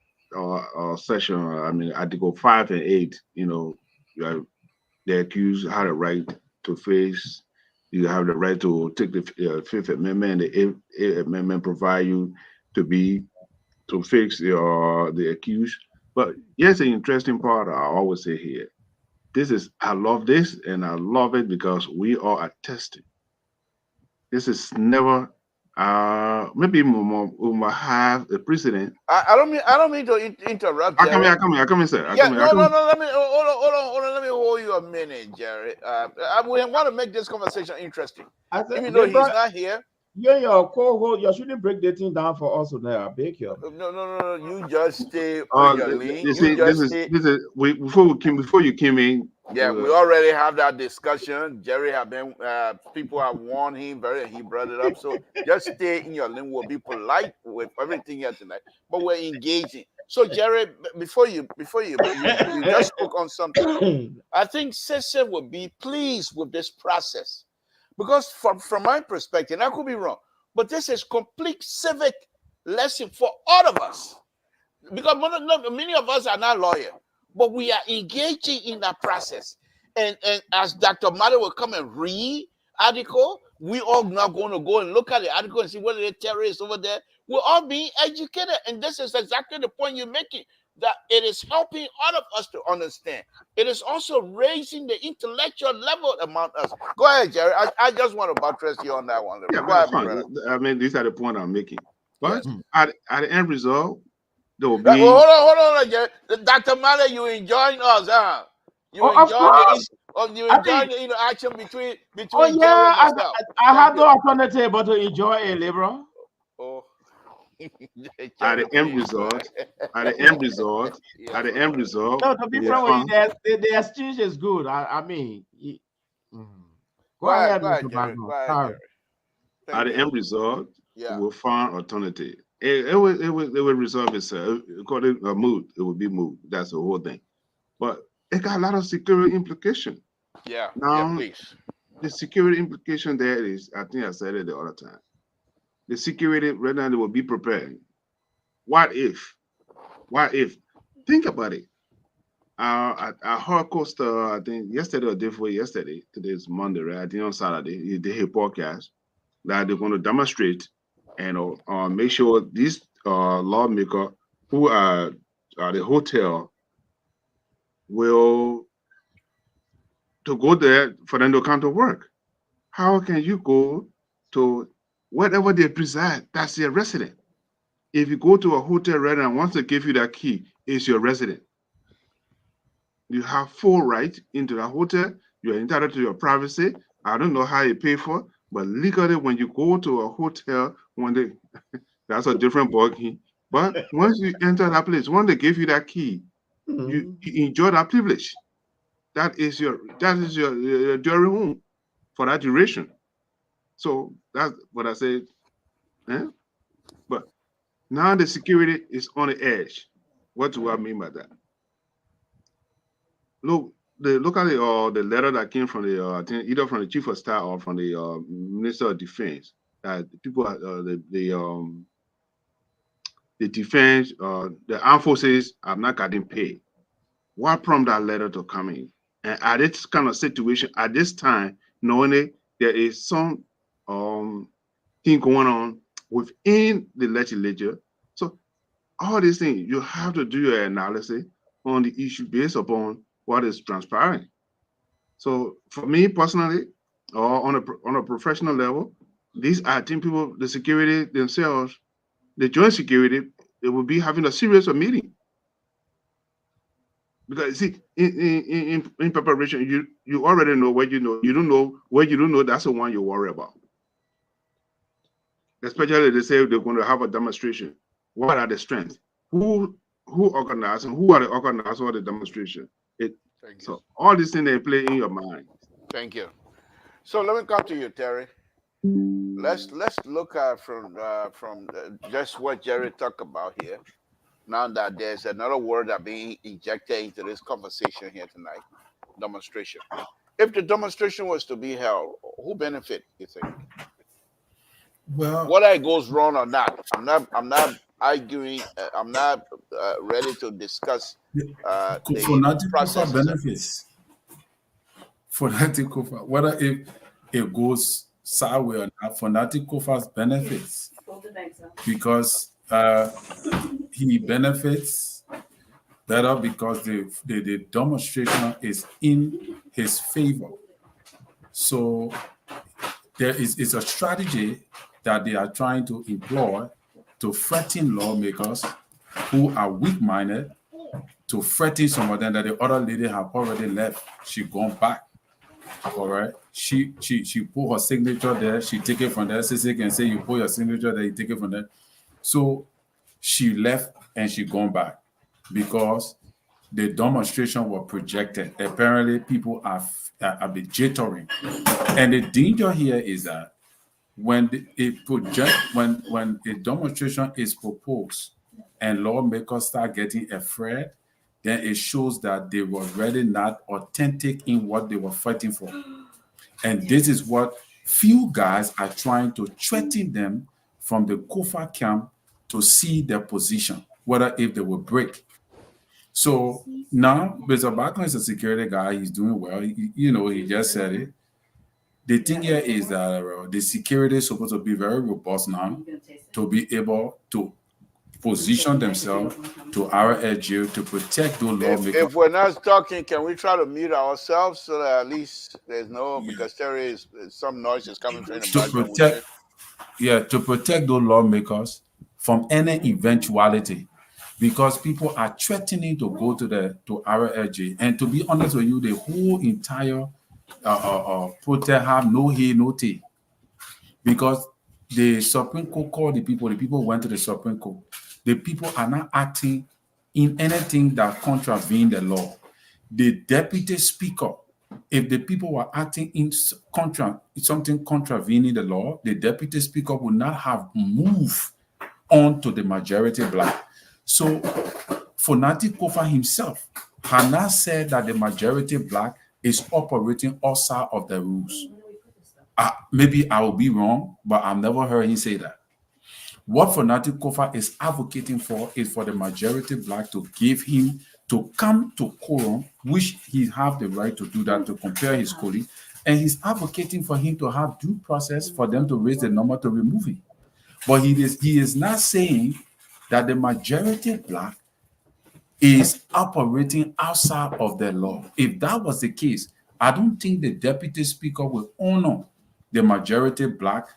section, I mean, Article 5 and 8, you have, the accused had a right to face, you have the right to take the Fifth Amendment, the Eighth Amendment provide you to fix the accused. But here's the interesting part I always say here. I love this, and I love it because we are attested. This is never, maybe we might have a precedent. I don't mean to interrupt, I come Jerry. here, I come here, I come here, sir. Yeah, no. Let me hold on. Let me hold you a minute, Jerry. We want to make this conversation interesting, I said, even though he's Libra, not here. you and your co-host, you shouldn't break the thing down for us today. I beg you. No. You just stay on your lane. You You see, just stay. before you came in. Yeah, we already have that discussion. Jerry have been, people have warned him he brought it up. So just stay in your lane. We'll be polite with everything here tonight, but we're engaging. So Jerry, before you just spoke on something. I think Cesar would be pleased with this process because from my perspective, and I could be wrong, but this is complete civic lesson for all of us because many of us are not lawyers, but we are engaging in that process. And as Dr. Mother will come and read article, we all now going to go and look at the article and see whether they're terrorists over there. We're all being educated, and this is exactly the point you're making. That it is helping all of us to understand. It is also raising the intellectual level among us. Go ahead, Jerry. I just want to buttress you on that one. Yeah, Go ahead, fine. I mean, these are the point I'm making. But yes. at the end result, there will be. Hold on, Jerry. Dr. Mother, you enjoying us, huh? You Of course. you enjoying the interaction between Oh Jerry yeah, and myself. I had no alternative but to enjoy a Libra. Oh. At the end result, Yeah. No, to be frank with you, the exchange is good. I mean, go ahead, Mr. Jerry. Go ahead, Jerry. At the end result, yeah, we'll find alternative. It will resolve itself. According to mood, it will be moved. That's the whole thing. But it got a lot of security implication. Yeah. Now, please. the security implication there is, I think I said it the other time. The security right now, they will be prepared. What if? Think about it. I heard Costa, I think yesterday or day before yesterday, today is Monday, right? I think on Saturday, he did a podcast that they're going to demonstrate and make sure these lawmakers who are at the hotel will to go there for them to come to work. How can you go to whatever they preside? That's their resident. If you go to a hotel right now, once they give you that key, it's your resident. You have full right into the hotel. You're entitled to your privacy. I don't know how you pay for, but legally, when you go to a hotel, that's a different ballgame. But once you enter that place, when they give you that key, you enjoy that privilege. That is your during home for that duration. So that's what I said. But now the security is on the edge. What do I mean by that? Look, look at the letter that came from the I think either from the chief of staff or from the minister of defense, that people the defense the armed forces have not gotten paid. What prompted that letter to come in? And at this kind of situation, at this time, knowing there is some thing going on within the legislature, so all these things you have to do your analysis on the issue based upon what is transparent. So for me personally, or on a professional level, these I think people, the security themselves, the joint security, they will be having a series of meeting. Because see, in preparation, you already know what you know. You don't know what you don't know. That's the one you worry about. Especially they say they're going to have a demonstration. What are the strengths? Who organized and who are the organizers of the demonstration? So all these things they play in your mind. Thank you. So let me come to you, Terry. Let's look at from just what Jerry talked about here. Now that there's another word that being injected into this conversation here tonight, demonstration. If the demonstration was to be held, who benefit, you think? Well, whether it goes wrong or not, I'm not arguing. I'm not ready to discuss the process benefits. Fanatic Kofa, whether if it goes sideways or not, Fanatic Kofa's benefits because he benefits better because the demonstration is in his favor. So it's a strategy that they are trying to employ to threaten lawmakers who are weak-minded, to threaten some of them that the other lady have already left. She gone back. All right. She put her signature there. She take it from there. SSA can say you put your signature there, you take it from there. So she left and she gone back because the demonstration was projected. Apparently, people are jittering. And the danger here is that when when a demonstration is proposed and lawmakers start getting afraid, then it shows that they were really not authentic in what they were fighting for. And this is what few guys are trying to threaten them from the Kofa camp to see their position, whether if they will break. So now, Mr. Backlund is a security guy. He's doing well. He just said it. The thing here is that the security is supposed to be very robust now to be able to position themselves to our edge to protect those lawmakers. If we're not talking, can we try to mute ourselves so that at least there's no, because there is some noise is coming from the background. To protect those lawmakers from any eventuality, because people are threatening to go to our edge. And to be honest with you, the whole entire protest have no hay, no tay, because the Supreme Court called the people went to the Supreme Court. The people are not acting in anything that contravenes the law. The deputy speaker, if the people were acting in something contravening the law, the deputy speaker would not have moved on to the majority black. So Fanatic Kofa himself had not said that the majority black is operating outside of the rules. Maybe I will be wrong, but I've never heard him say that. What Fanatic Kofa is advocating for is for the majority black to give him to come to quorum, which he have the right to do that, to compare his colleague, and he's advocating for him to have due process for them to raise the number to remove him. But he is not saying that the majority black is operating outside of the law. If that was the case, I don't think the deputy speaker will honor the majority black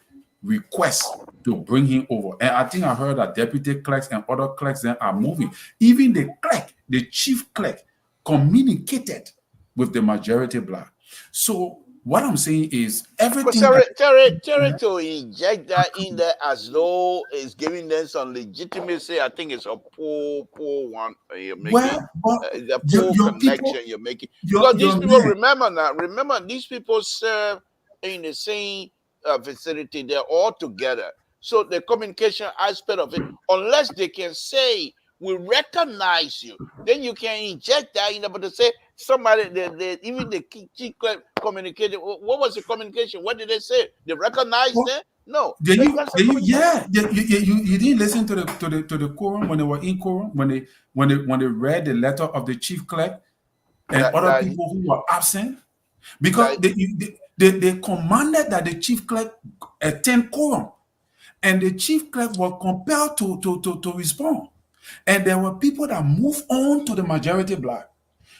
request to bring him over. And I think I heard that deputy clerks and other clerks then are moving. Even the clerk, the chief clerk, communicated with the majority black. So what I'm saying is everything. Terry, to inject that in there as though it's giving them some legitimacy, I think it's a poor one you're making. The poor connection you're making. Because these people, remember these people serve in the same vicinity. They're all together. So the communication aspect of it, unless they can say will recognize you. Then you can inject that in, but to say somebody, even the chief clerk communicated. What was the communication? What did they say? They recognized them? No. You didn't listen to the quorum when they were in quorum, when they read the letter of the chief clerk and other people who were absent, because they commanded that the chief clerk attend quorum, and the chief clerk was compelled to respond, and there were people that moved on to the majority block.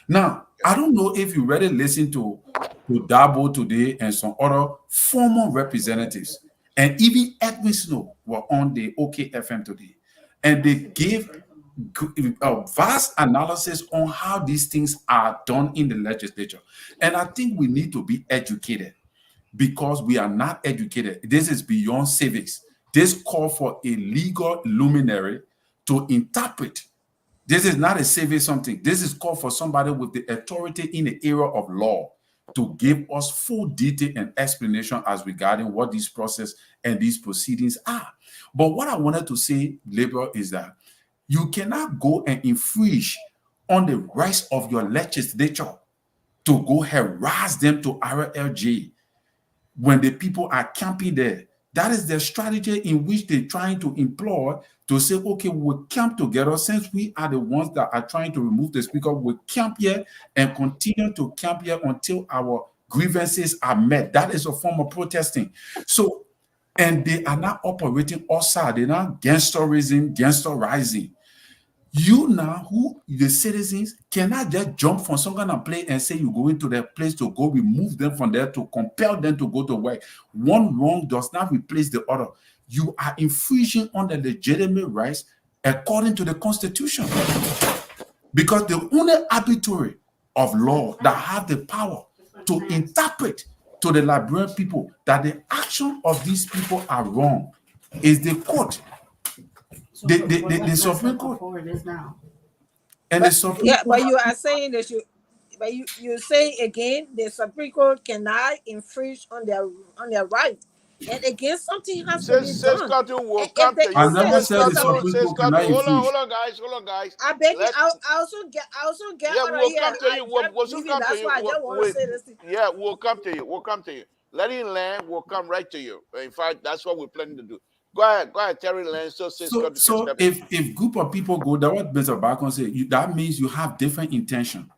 Now, I don't know if you really listened to Dabo today and some other former representatives, and even Edwin Snow were on the OKFM today, and they gave a vast analysis on how these things are done in the legislature. And I think we need to be educated, because we are not educated. This is beyond civics. This call for a legal luminary to interpret. This is not a civic something. This is called for somebody with the authority in the area of law to give us full detail and explanation as regarding what this process and these proceedings are. But what I wanted to say, Labor, is that you cannot go and infringe on the rights of your legislature to go harass them to RLJ when the people are camping there. That is the strategy in which they're trying to employ to say, okay, we'll camp together. Since we are the ones that are trying to remove the speaker, we'll camp here and continue to camp here until our grievances are met. That is a form of protesting. So, and they are not operating outside. They're not gangsterizing. You now, who the citizens, cannot just jump from some kind of place and say you go into their place to go remove them from there, to compel them to go to work. One wrong does not replace the other. You are infringing on the legitimate rights according to the Constitution. Because the only arbitrary of law that have the power to interpret to the Liberian people that the action of these people are wrong is the court. The Supreme Court. And the Supreme Court. But you are saying that you say again the Supreme Court cannot infringe on their right. And again, something has to be done. I never said the Supreme Court cannot infringe. Hold on, guys. I beg you. I also get yeah, out of we'll here. come to you. We'll come to you. Yeah, we'll come to you. Let him land. We'll come right to you. In fact, that's what we're planning to do. Go ahead, Terry Lane. So if group of people go, that's what Mr. Bacon said, that means you have different intention.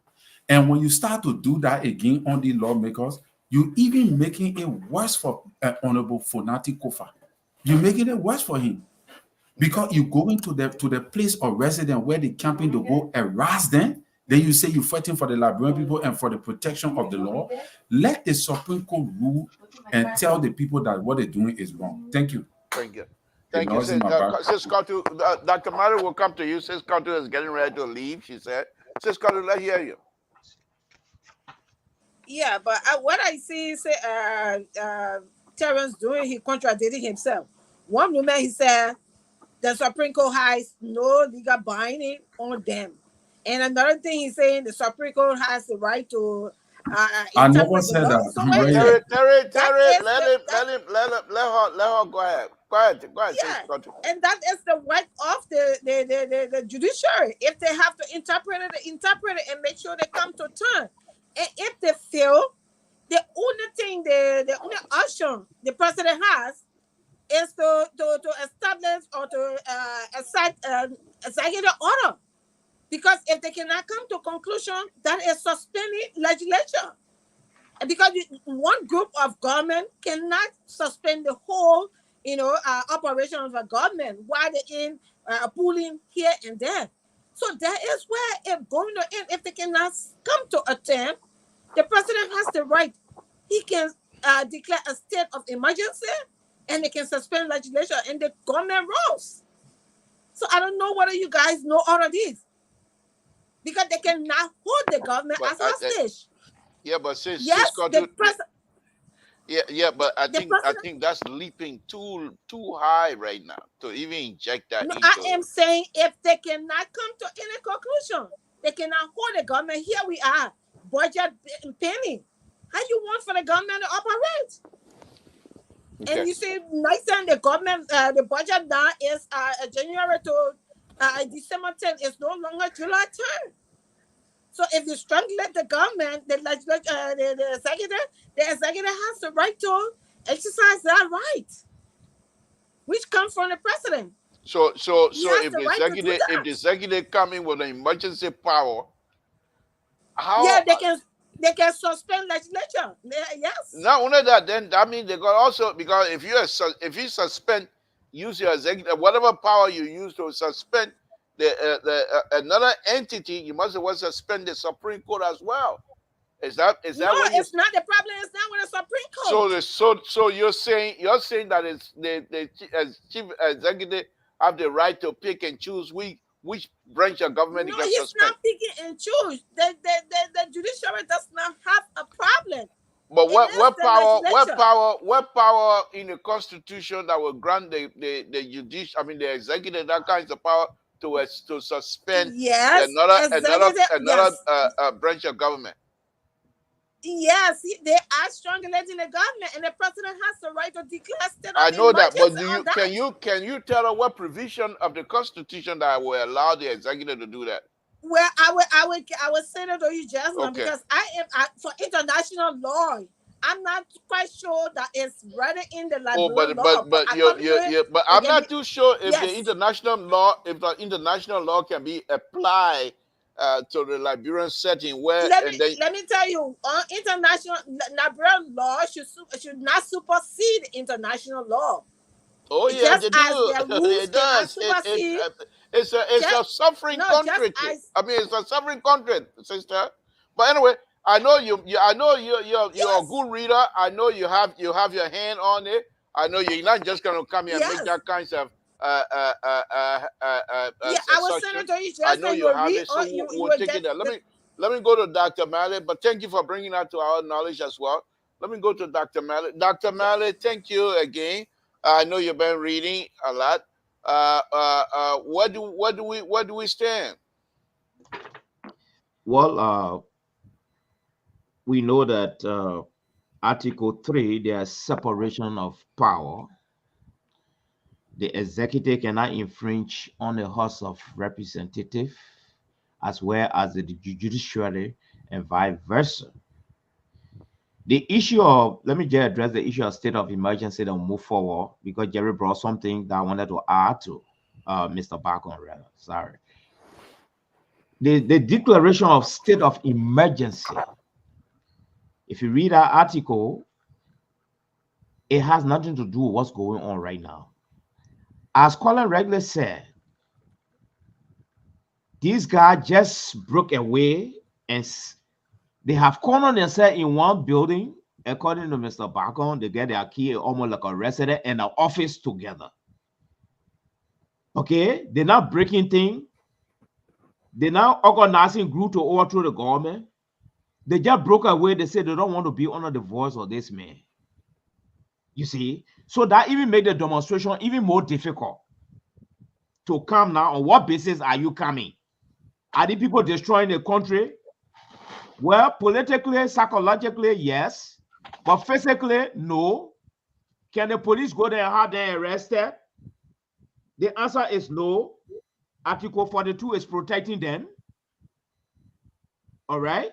And when you start to do that again on the lawmakers, you even making it worse for Honorable Fonati Kofa. You're making it worse for him. Because you go into the place of residence where they camping to go harass them, then you say you're fighting for the Liberian people and for the protection of the law. Let the Supreme Court rule and tell the people that what they're doing is wrong. Thank you. Thank you. Sis Carter, Dr. Mary will come to you. Sis Carter is getting ready to leave, she said. Sis Carter, let's hear you. Yeah, but what I see Terrence doing, he contradicted himself. One moment he said the Supreme Court has no legal binding on them. And another thing he's saying, the Supreme Court has the right to I never said that. So let her go ahead. Go ahead. Yeah. And that is the right of the judiciary. If they have to interpret it and make sure they come to term. And if they fail, the only thing, the only option the president has is to establish or to assign executive order. Because if they cannot come to conclusion, that is suspending legislature. And because one group of government cannot suspend the whole, operation of a government while they're in pooling here and there. So that is where if going to end, if they cannot come to a term, the president has the right. He can declare a state of emergency and they can suspend legislation and the government rules. So I don't know whether you guys know all of these. Because they cannot hold the government as hostage. Yeah, but since but I think that's leaping too high right now to even inject that. No, I am saying if they cannot come to any conclusion, they cannot hold the government. Here we are, budget penny. How you want for the government to operate? Okay. And you see, next time the government, the budget now is January to December 10th is no longer July 10th. So if you strangulate the government, the executive has the right to exercise that right, which comes from the president. So He has if the the right to do that. executive come in with an emergency power, how? Yeah, they can suspend legislature. Yes. Not only that, then that means they got also, because if you suspend, use your executive, whatever power you use to suspend another entity, you must as well suspend the Supreme Court as well. Is that No, what you? it's not. The problem is not with the Supreme Court. So you're saying that it's the chief executive have the right to pick and choose which branch of government he No, can he's suspend. not picking and choose. The judiciary does not have a problem. But It is what the power legislature. in the Constitution that will grant the judicial, I mean the executive, that kinds of power to suspend Yes, another yes. branch of government? Yes, they are strangulating the government, and the president has the right to declare state of I know that, but emergency on that. can you tell us what provision of the Constitution that will allow the executive to do that? Well, I will send it to you, Jasmine, Okay. because for international law. I'm not quite sure that it's rather in the Liberian law. But I'm not too sure if yes. the international law can be applied to the Liberian setting where let me tell you, international Liberian law should not supersede international law. Oh yeah, they do. It does. It's a suffering country. It's a suffering country, sister. But anyway, I know you're a good reader. I know you have your hand on it. I know you're not just gonna come here and make that kinds of I will send it to you. I know you have it, so we'll take it there. Let me go to Dr. Malley, but thank you for bringing that to our knowledge as well. Let me go to Dr. Malley. Dr. Malley, thank you again. I know you've been reading a lot. Where do we stand? Well, we know that Article 3, there's separation of power. The executive cannot infringe on the House of Representatives, as well as the judiciary, and vice versa. The issue of, let me just address the issue of state of emergency and move forward, because Jerry brought something that I wanted to add to Mr. Bacon. Sorry. The declaration of state of emergency, if you read that article, it has nothing to do with what's going on right now. As Colin Regler said, these guys just broke away and they have cornered themselves in one building. According to Mr. Bacon, they get their key almost like a resident and an office together. Okay, they're not breaking things. They're now organizing group to overthrow the government. They just broke away. They said they don't want to be under the voice of this man. You see? So that even made the demonstration even more difficult to come now. On what basis are you coming? Are the people destroying the country? Well, politically, psychologically, yes. But physically, no. Can the police go there and have them arrested? The answer is no. Article 42 is protecting them. All right.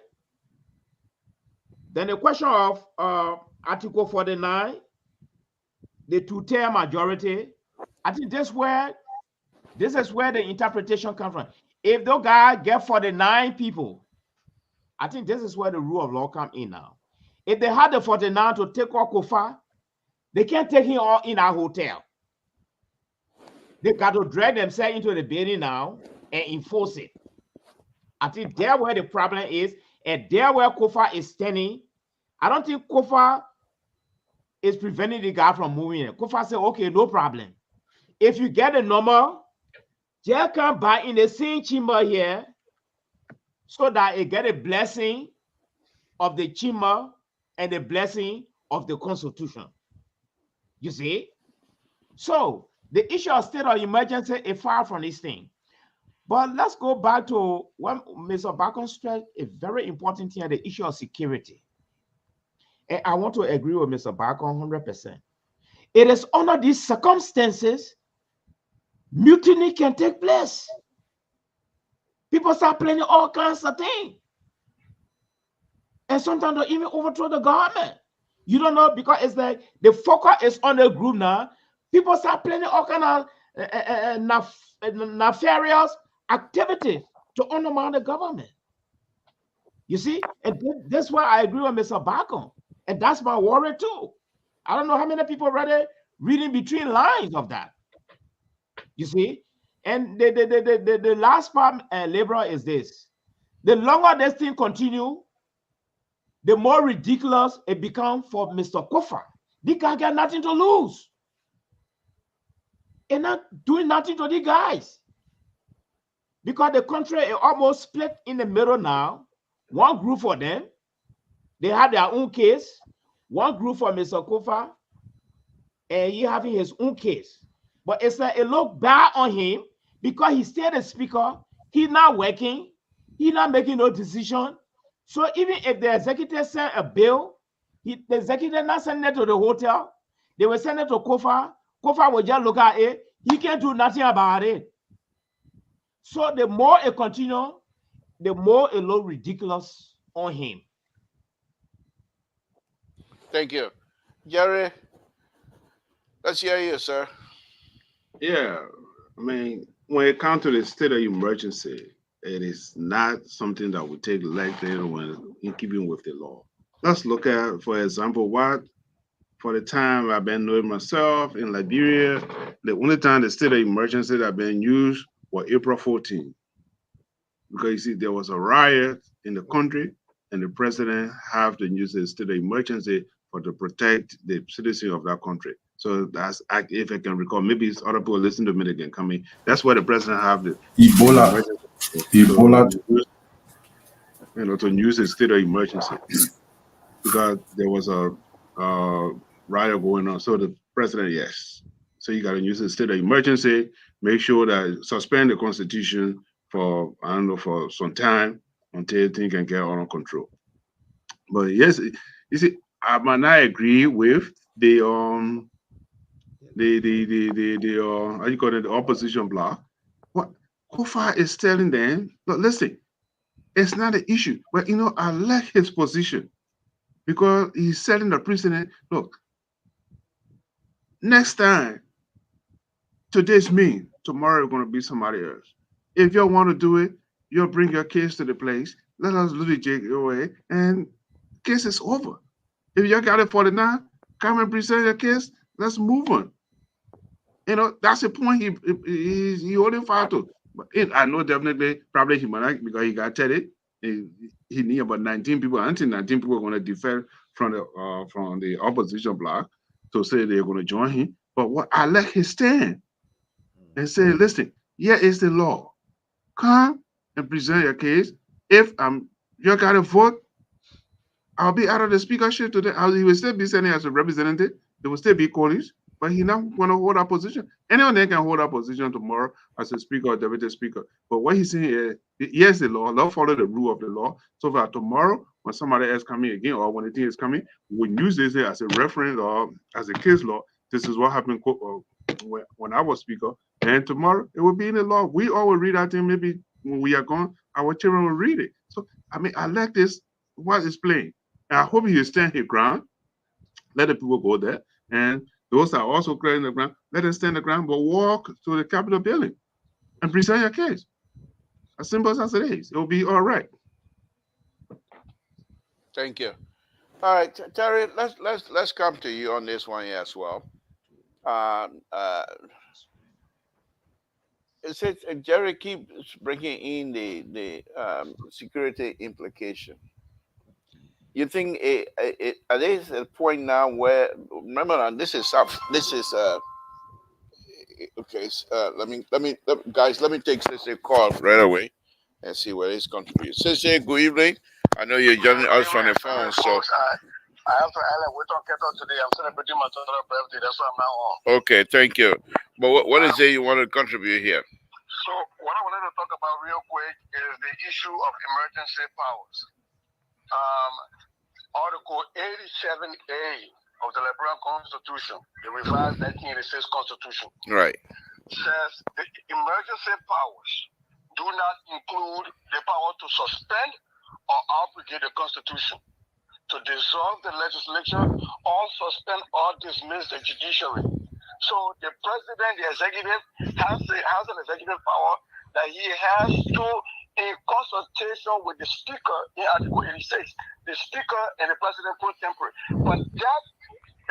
Then the question of Article 49, the two-thirds majority. I think this is where the interpretation comes from. If the guy get 49 people, I think this is where the rule of law come in now. If they had the 49 to take out Kofa, they can't take him all in a hotel. They got to drag themselves into the building now and enforce it. I think there where the problem is, and there where Kofa is standing, I don't think Kofa is preventing the guy from moving it. Kofa said, okay, no problem. If you get a number, just come by in the same chamber here so that it get a blessing of the chamber and the blessing of the Constitution. You see? So the issue of state of emergency is far from this thing. But let's go back to what Mr. Bacon stressed, a very important thing, the issue of security. And I want to agree with Mr. Bacon 100%. It is under these circumstances mutiny can take place. People start planning all kinds of things. And sometimes they even overthrow the government. You don't know, because it's like the focus is on the group now. People start planning all kinds of nefarious activities to undermine the government. You see? And that's why I agree with Mr. Bacon. And that's my worry too. I don't know how many people reading between lines of that. You see? And the last part, Liberal, is this. The longer this thing continue, the more ridiculous it becomes for Mr. Kofa. The guy got nothing to lose. And not doing nothing to the guys. Because the country is almost split in the middle now. One group for them, they have their own case. One group for Mr. Kofa, and he having his own case. But it's like it look bad on him because he still the speaker. He's not working. He's not making no decision. So even if the executive sent a bill, the executive not send it to the hotel. They will send it to Kofa. Kofa will just look at it. He can't do nothing about it. So the more it continue, the more it look ridiculous on him. Thank you. Jerry, let's hear you, sir. Yeah, I mean, when it comes to the state of emergency, it is not something that we take lightly when in keeping with the law. Let's look at, for example, for the time I've been knowing myself in Liberia, the only time the state of emergency that been used was April 14. Because you see, there was a riot in the country, and the president have to use the state of emergency to protect the citizens of that country. So that's, if I can recall, maybe other people listen to me, they can come in. That's why the president have the Ebola. To use the state of emergency because there was a riot going on. So the president, yes. So you got to use the state of emergency. Make sure that suspend the constitution for, I don't know, for some time until things can get under control. But yes, you see, I might not agree with the how you call it, the opposition bloc. What Kofa is telling them, look, listen, it's not an issue. But I like his position because he's telling the president, look, next time, today's me, tomorrow going to be somebody else. If you want to do it, you'll bring your case to the place. Let us litigate your way, and case is over. If you got it 49, come and present your case. Let's move on. That's the point he holding fire to. But I know definitely, probably he might not, because he got tell he need about 19 people. Until 19 people are going to defect from the opposition bloc to say they're going to join him. But what I let him stand and say, listen, here is the law. Come and present your case. If you got to vote, I'll be out of the speakership today. He will still be sending as a representative. There will still be colleagues, but he's not going to hold that position. Anyone there can hold that position tomorrow as a speaker or deputy speaker. But what he's saying is, yes, the law. Let's follow the rule of the law. So that tomorrow, when somebody else coming again, or when the thing is coming, we use this as a reference or as a case law. This is what happened when I was speaker. And tomorrow, it will be in the law. We all will read that thing. Maybe when we are gone, our children will read it. So, I like this, what is playing. I hope you stand your ground. Let the people go there. And those are also clearing the ground. Let them stand the ground, but walk to the Capitol building and present your case. As simple as it is. It will be all right. Thank you. All right, Terry, let's come to you on this one as well. It says Jerry keeps bringing in the security implication. You think are they at a point now where, remember now, this is okay. Let me take Sissy call right away and see where it's contribute. Sissy, good evening. I know you're joining us from the phone, so I have to island. We're talking today. I'm celebrating my total birthday. That's why I'm now on. Okay, thank you. But what is it you want to contribute here? So what I wanted to talk about real quick is the issue of emergency powers. Article 87A of the Liberian Constitution, the revised 1986 Constitution. Right. says the emergency powers do not include the power to suspend or abrogate the Constitution, to dissolve the legislature, or suspend or dismiss the judiciary. So the president, the executive, has an executive power that he has to, in consultation with the speaker in Article 86, the speaker and the president pro tempore. But that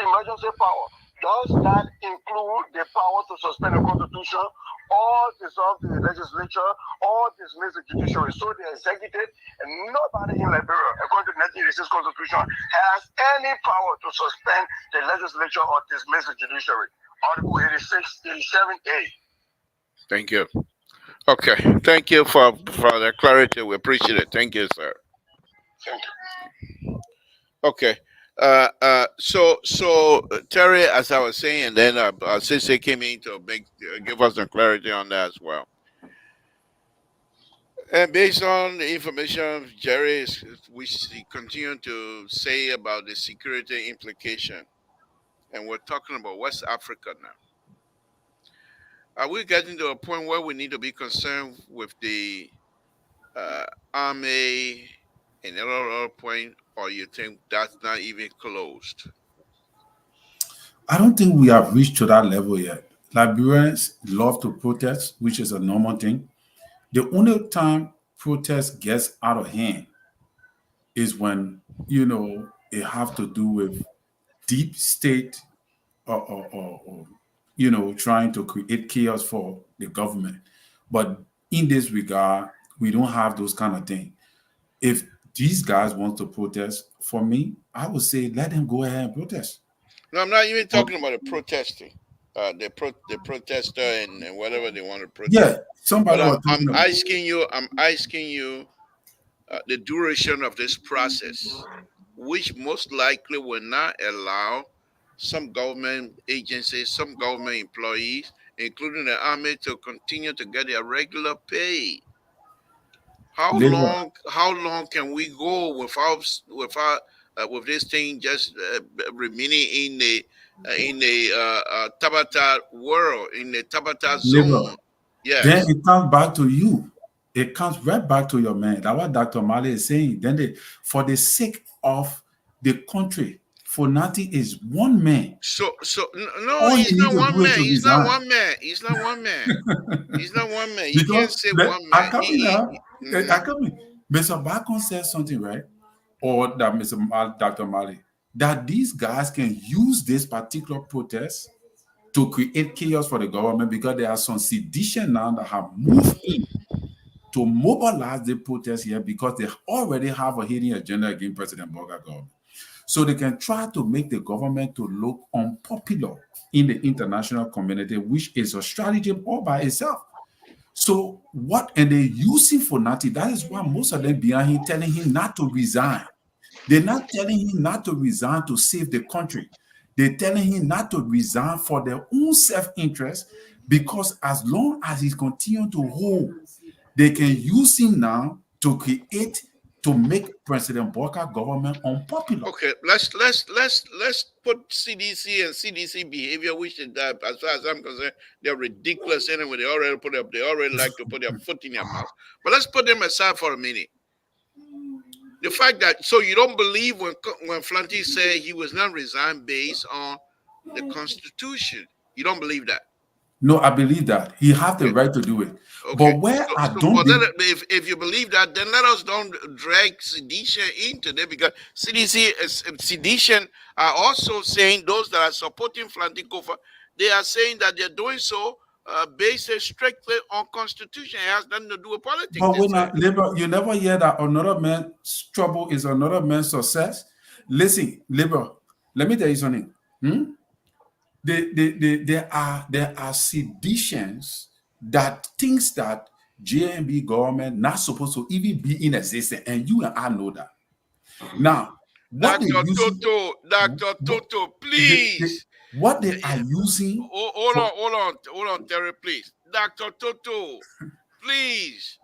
emergency power does not include the power to suspend the Constitution or dissolve the legislature or dismiss the judiciary. So the executive and nobody in Liberia, according to the 1986 Constitution, has any power to suspend the legislature or dismiss the judiciary. Article 86, 87A. Thank you. Okay. Thank you for the clarity. We appreciate it. Thank you, sir. Thank you. Okay. So Terry, as I was saying, and then Sissy came in to give us some clarity on that as well. And based on the information Jerry we continue to say about the security implication, and we're talking about West Africa now. Are we getting to a point where we need to be concerned with the army and other point, or you think that's not even closed? I don't think we have reached to that level yet. Liberians love to protest, which is a normal thing. The only time protest gets out of hand is when, it have to do with deep state or trying to create chaos for the government. But in this regard, we don't have those kind of things. If these guys want to protest, for me, I would say let them go ahead and protest. No, I'm not even talking about the protesting. The protester and whatever they want to protest. Yeah, somebody. But I'm asking you the duration of this process, which most likely will not allow some government agencies, some government employees, including the army, to continue to get their regular pay. How long can we go without with this thing just remaining in the Tabata world, in the Tabata zone? Yes. Then it comes back to you. It comes right back to your man. That's what Dr. Mali is saying. Then for the sake of the country, Fonati is one man. So no, he's not one man. He's not one man. He's not one man. He's not one man. You can't say one man. I come in. Mr. Bacon said something, right? Or that Dr. Mali, that these guys can use this particular protest to create chaos for the government because there are some sedition now that have moved in to mobilize the protest here because they already have a hidden agenda against President Boga government. So they can try to make the government to look unpopular in the international community, which is a strategy all by itself. So and they're using Fonati. That is why most of them behind him telling him not to resign. They're not telling him not to resign to save the country. They're telling him not to resign for their own self-interest because as long as he's continuing to hold, they can use him now to make President Boka government unpopular. Okay, let's put CDC and CDC behavior, which is that, as far as I'm concerned, they're ridiculous anyway. They already like to put their foot in their mouth. But let's put them aside for a minute. The fact that you don't believe when Flanty said he was not resigned based on the Constitution. You don't believe that? No, I believe that he has the right to do it. Okay. But if you believe that, then let us don't drag sedition into it because sedition are also saying those that are supporting Flanty Kofa, they are saying that they're doing so based strictly on Constitution. It has nothing to do with politics. But you never hear that another man's trouble is another man's success. Listen, liberal, let me tell you something. There are seditions that thinks that JMB government not supposed to even be in existence, and you and I know that. Now, Dr. Toto, please. What they are using? Hold on, Terry, please. Dr. Toto, please.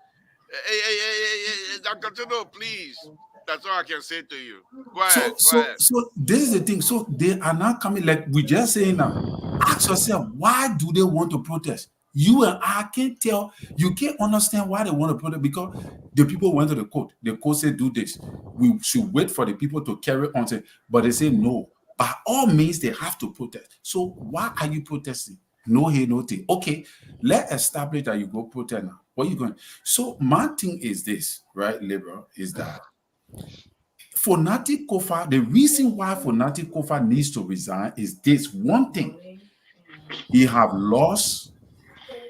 Hey, Dr. Toto, please. That's all I can say to you. Go ahead. So this is the thing. So they are not coming like we just saying now. Ask yourself, why do they want to protest? You and I can't tell, you can't understand why they want to put it, because the people went to the court. The court said, do this. We should wait for the people to carry on. But they say, no, by all means, they have to protest. So why are you protesting? No hey, no thing. Okay, let's establish that you go protest now. What are you going? So my thing is this, right, Liberal, is that Fonati Kofa, the reason why Fonati Kofa needs to resign is this one thing. He have lost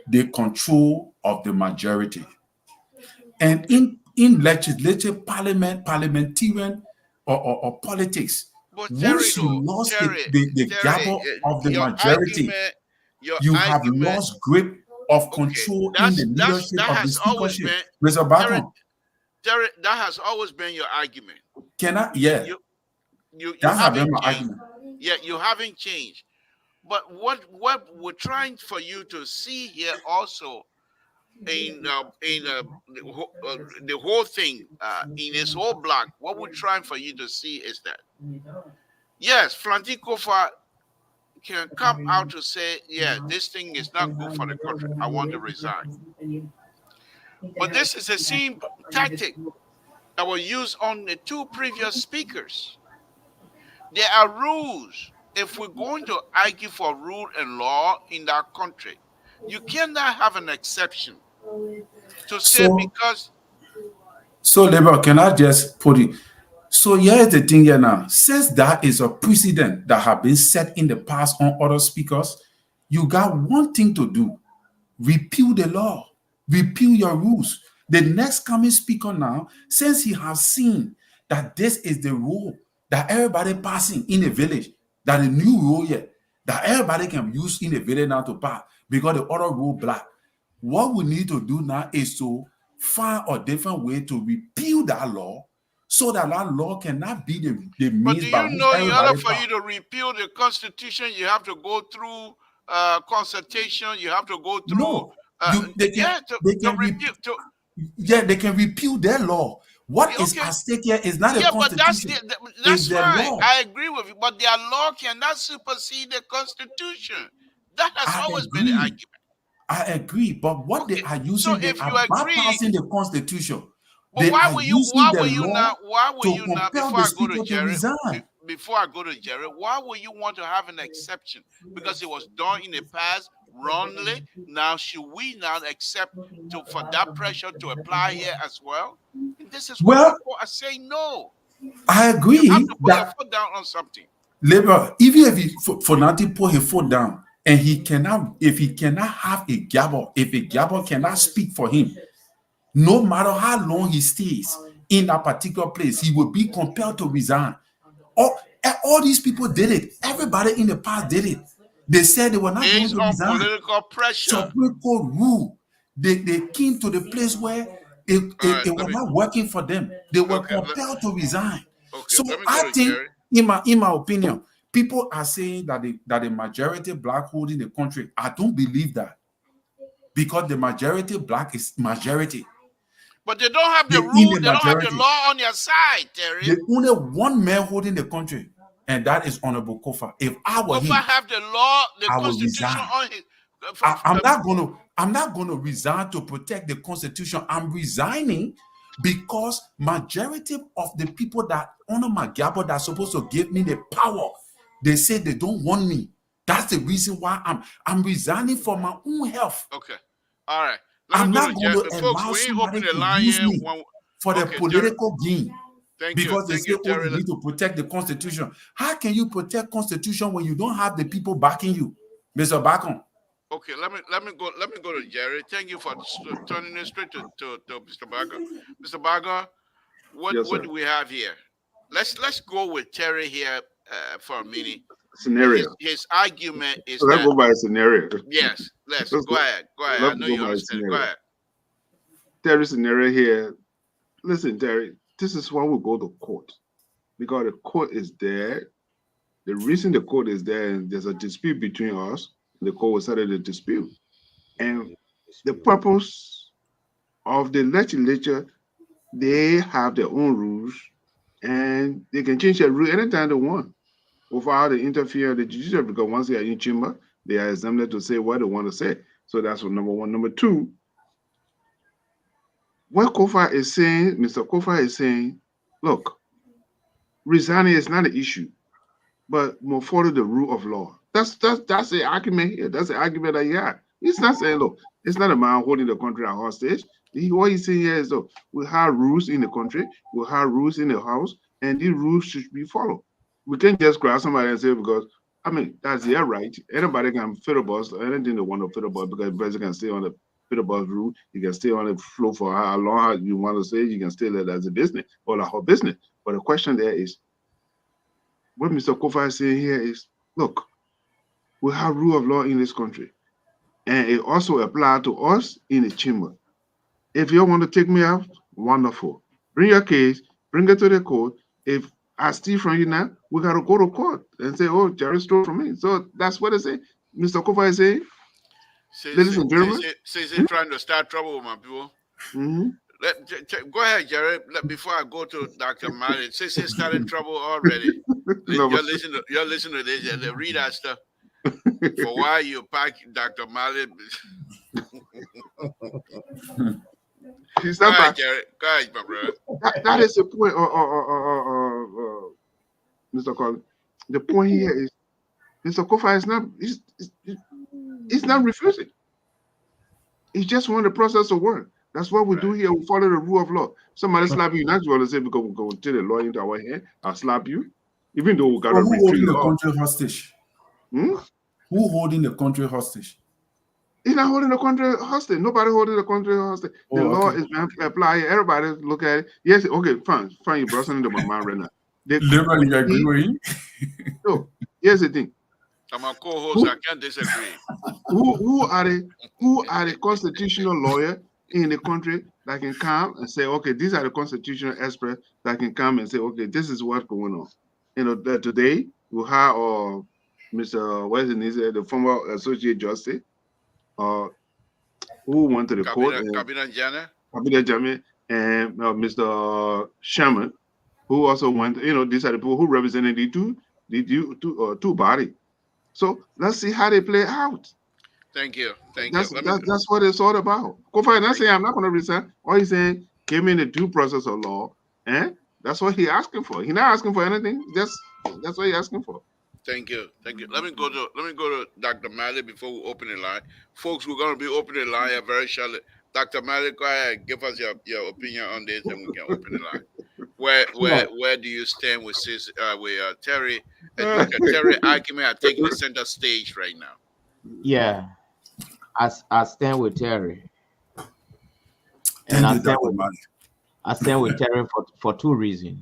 the control of the majority. And in legislative parliamentarian or politics, But once you lost the gavel of the majority, you have lost grip of control in the leadership of the speakership. Mr. Bacon, Terry, that has always been your argument. Can I? Yeah. You That's haven't my changed. argument. Yeah, you haven't changed. But what we're trying for you to see here also in the whole thing in this whole block, what we're trying for you to see is that yes, Franti Kofa can come out to say, yeah, this thing is not good for the country. I want to resign. But this is the same tactic that was used on the two previous speakers. There are rules. If we're going to argue for rule and law in that country, you cannot have an exception to say because. So, Labour, can I just put it? So here's the thing here now. Since that is a precedent that have been set in the past on other speakers, you got one thing to do: repeal the law, repeal your rules. The next coming speaker now, since he has seen that this is the rule that everybody passing in a village, that a new rule here that everybody can use in a village now to pass because the other rule black. What we need to do now is to find a different way to repeal that law, so that law cannot be the means. But do you know, in order for you to repeal the Constitution, you have to go through consultation. You have to go through. They can repeal their law. What is at stake here is not a constitution. But that's fine. Law. I agree with you. But their law cannot supersede the Constitution. That has always been the argument. I agree, but what they are using, so they are bypassing the Constitution. But why were you not before I go to Jerry? Before I go to Jerry, why would you want to have an exception? Because it was done in the past wrongly. Now, should we now accept for that pressure to apply here as well? And this is what people are saying. No, I agree. You have to put your foot down on something. Labour, even if Fonati put his foot down, and if he cannot have a gavel, if a gavel cannot speak for him, no matter how long he stays in that particular place, he will be compelled to resign. All these people did it. Everybody in the past did it. They said they were not going to resign. Political pressure. Supreme Court rule. They came to the place where it was not working for them. They were compelled to resign. So I think, in my opinion, people are saying that the majority black holding the country. I don't believe that, because the majority black is majority. But they don't have the rule. They don't have the law on their side, Terry. There's only one man holding the country, and that is Honorable Kofa. If I were him, have the law, the Constitution on his. I'm not gonna resign to protect the Constitution. I'm resigning because majority of the people that honor my gavel that's supposed to give me the power, they say they don't want me. That's the reason why I'm resigning for my own health. Okay, all right. I'm not going to allow somebody to use me for the political gain. Because they say, we need to protect the Constitution. How can you protect Constitution when you don't have the people backing you, Mr. Bacon? Okay, let me go to Jerry. Thank you for turning it straight to Mr. Baga. Mr. Baga, what do we have here? Let's go with Terry here for a minute. Scenario. His argument is let's go by a scenario. Yes, let's go ahead. Go ahead. I know you understand. Go ahead. Terry's scenario here. Listen, Terry, this is why we go to court. Because the court is there. The reason the court is there, and there's a dispute between us, the court will settle the dispute. And the purpose of the legislature, they have their own rules, and they can change their rule anytime they want, without the interfere of the judiciary, because once they are in chamber, they are exempted to say what they want to say. So that's what number one. Number two, what Kofa is saying, Mr. Kofa is saying, look, resigning is not an issue, but more follow the rule of law. That's the argument here. That's the argument that he had. He's not saying, look, it's not a man holding the country at hostage. What he's saying here is, look, we have rules in the country, we have rules in the house, and these rules should be followed. We can't just grab somebody and say, because, I mean, that's their right. Anybody can filibuster anything they want to filibuster, because the president can stay on the filibuster rule. You can stay on the floor for how long you want to stay. You can stay there as a business or the whole business. But the question there is, what Mr. Kofa is saying here is, look, we have rule of law in this country, and it also applies to us in the chamber. If you want to take me out, wonderful. Bring your case, bring it to the court. If I steal from you now, we got to go to court and say, oh, Jerry stole from me. So that's what I say. Mr. Kofa is saying, ladies and gentlemen. Since he's trying to start trouble with my people. Go ahead, Jerry. Before I go to Dr. Mali, since he's starting trouble already, you're listening to this and read that stuff. For why you pack Dr. Mali. He's not back. Jerry. Go ahead, my brother. That is the point, Mr. Collins. The point here is Mr. Kofa is not he's not refusing. He just want the process to work. That's what we do here. We follow the rule of law. Somebody slap you, not going to say because we're going to take the law into our hand. I'll slap you, even though we got to retrieve the country hostage. Who holding the country hostage? He's not holding the country hostage. Nobody holding the country hostage. The law is applied. Everybody look at it. Yes, okay, fine. You brought something to my mind right now. Liberally agree with you. So here's the thing. I'm a co-host. I can't disagree. Who are the constitutional lawyer in the country that can come and say, okay, these are the constitutional experts that can come and say, okay, this is what's going on. You know, today we have Mr. the former Associate Justice, who went to the court, Kabina Jame, and Mr. Sherman, who also went. You know, these are the people who represented the two bodies. So let's see how they play out. Thank you. That's what it's all about. Kofa not saying I'm not going to resign. All he's saying, give me the due process of law, and that's what he's asking for. He's not asking for anything. That's what he's asking for. Thank you. Let me go to Dr. Mali before we open the line. Folks, we're going to be opening the line very shortly. Dr. Mali, go ahead, give us your opinion on this, and we can open the line. Where do you stand with Terry? Terry argument are taking the center stage right now. Yeah, I stand with Terry, and I stand with Terry for two reasons.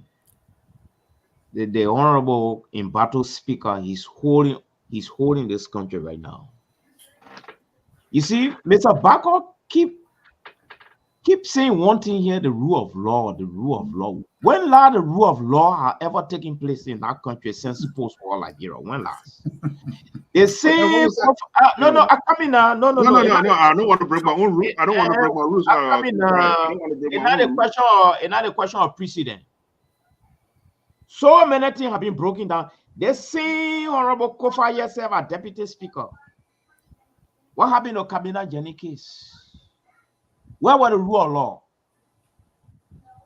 The honorable embattled speaker, he's holding this country right now. You see, Mr. Bako keep saying one thing here: the rule of law. When last the rule of law have ever taken place in that country since post-war Liberia? When last? They say no. I come in now. No. I don't want to break my own rule. I don't want to break my rules. I come in. Another question of precedent. So many things have been broken down. The same Honorable Kofa yourself, a deputy speaker. What happened to Kabina Jenny case? Where were the rule of law?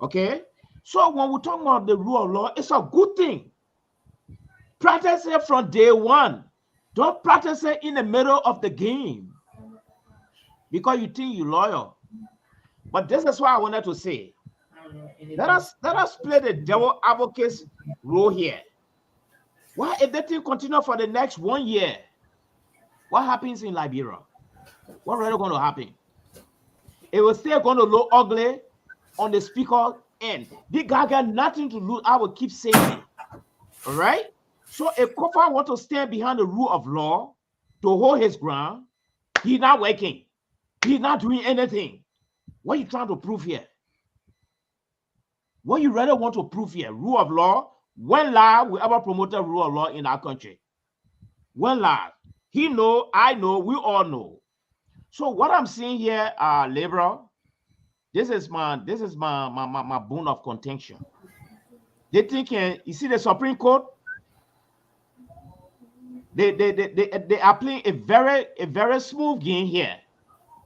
Okay? So when we talk about the rule of law, it's a good thing. Practice it from day one. Don't practice it in the middle of the game because you think you're loyal. But this is what I wanted to say. Let us play the devil advocate's role here. What if the thing continue for the next 1 year? What happens in Liberia? What's really going to happen? It was still going to look ugly on the speaker end. This guy got nothing to lose. I will keep saying it. All right? So if Kofa wants to stand behind the rule of law to hold his ground, he's not working. He's not doing anything. What are you trying to prove here? What you really want to prove here? Rule of law? When last we ever promoted rule of law in our country? When last? He know, I know, we all know. So what I'm seeing here, Liberal, this is my bone of contention. They thinking, you see the Supreme Court, they are playing a very smooth game here.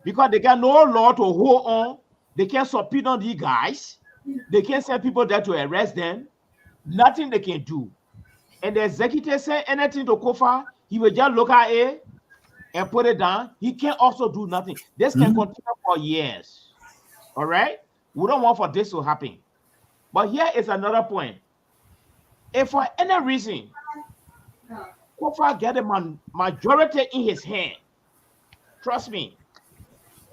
because they got no law to hold on. They can't subpoena these guys. They can't send people there to arrest them. Nothing they can do. And the executive said anything to Kofa, he will just look at it and put it down. He can't also do nothing. This can continue for years. All right? We don't want for this to happen. But here is another point. If for any reason Kofa get a majority in his hand, trust me,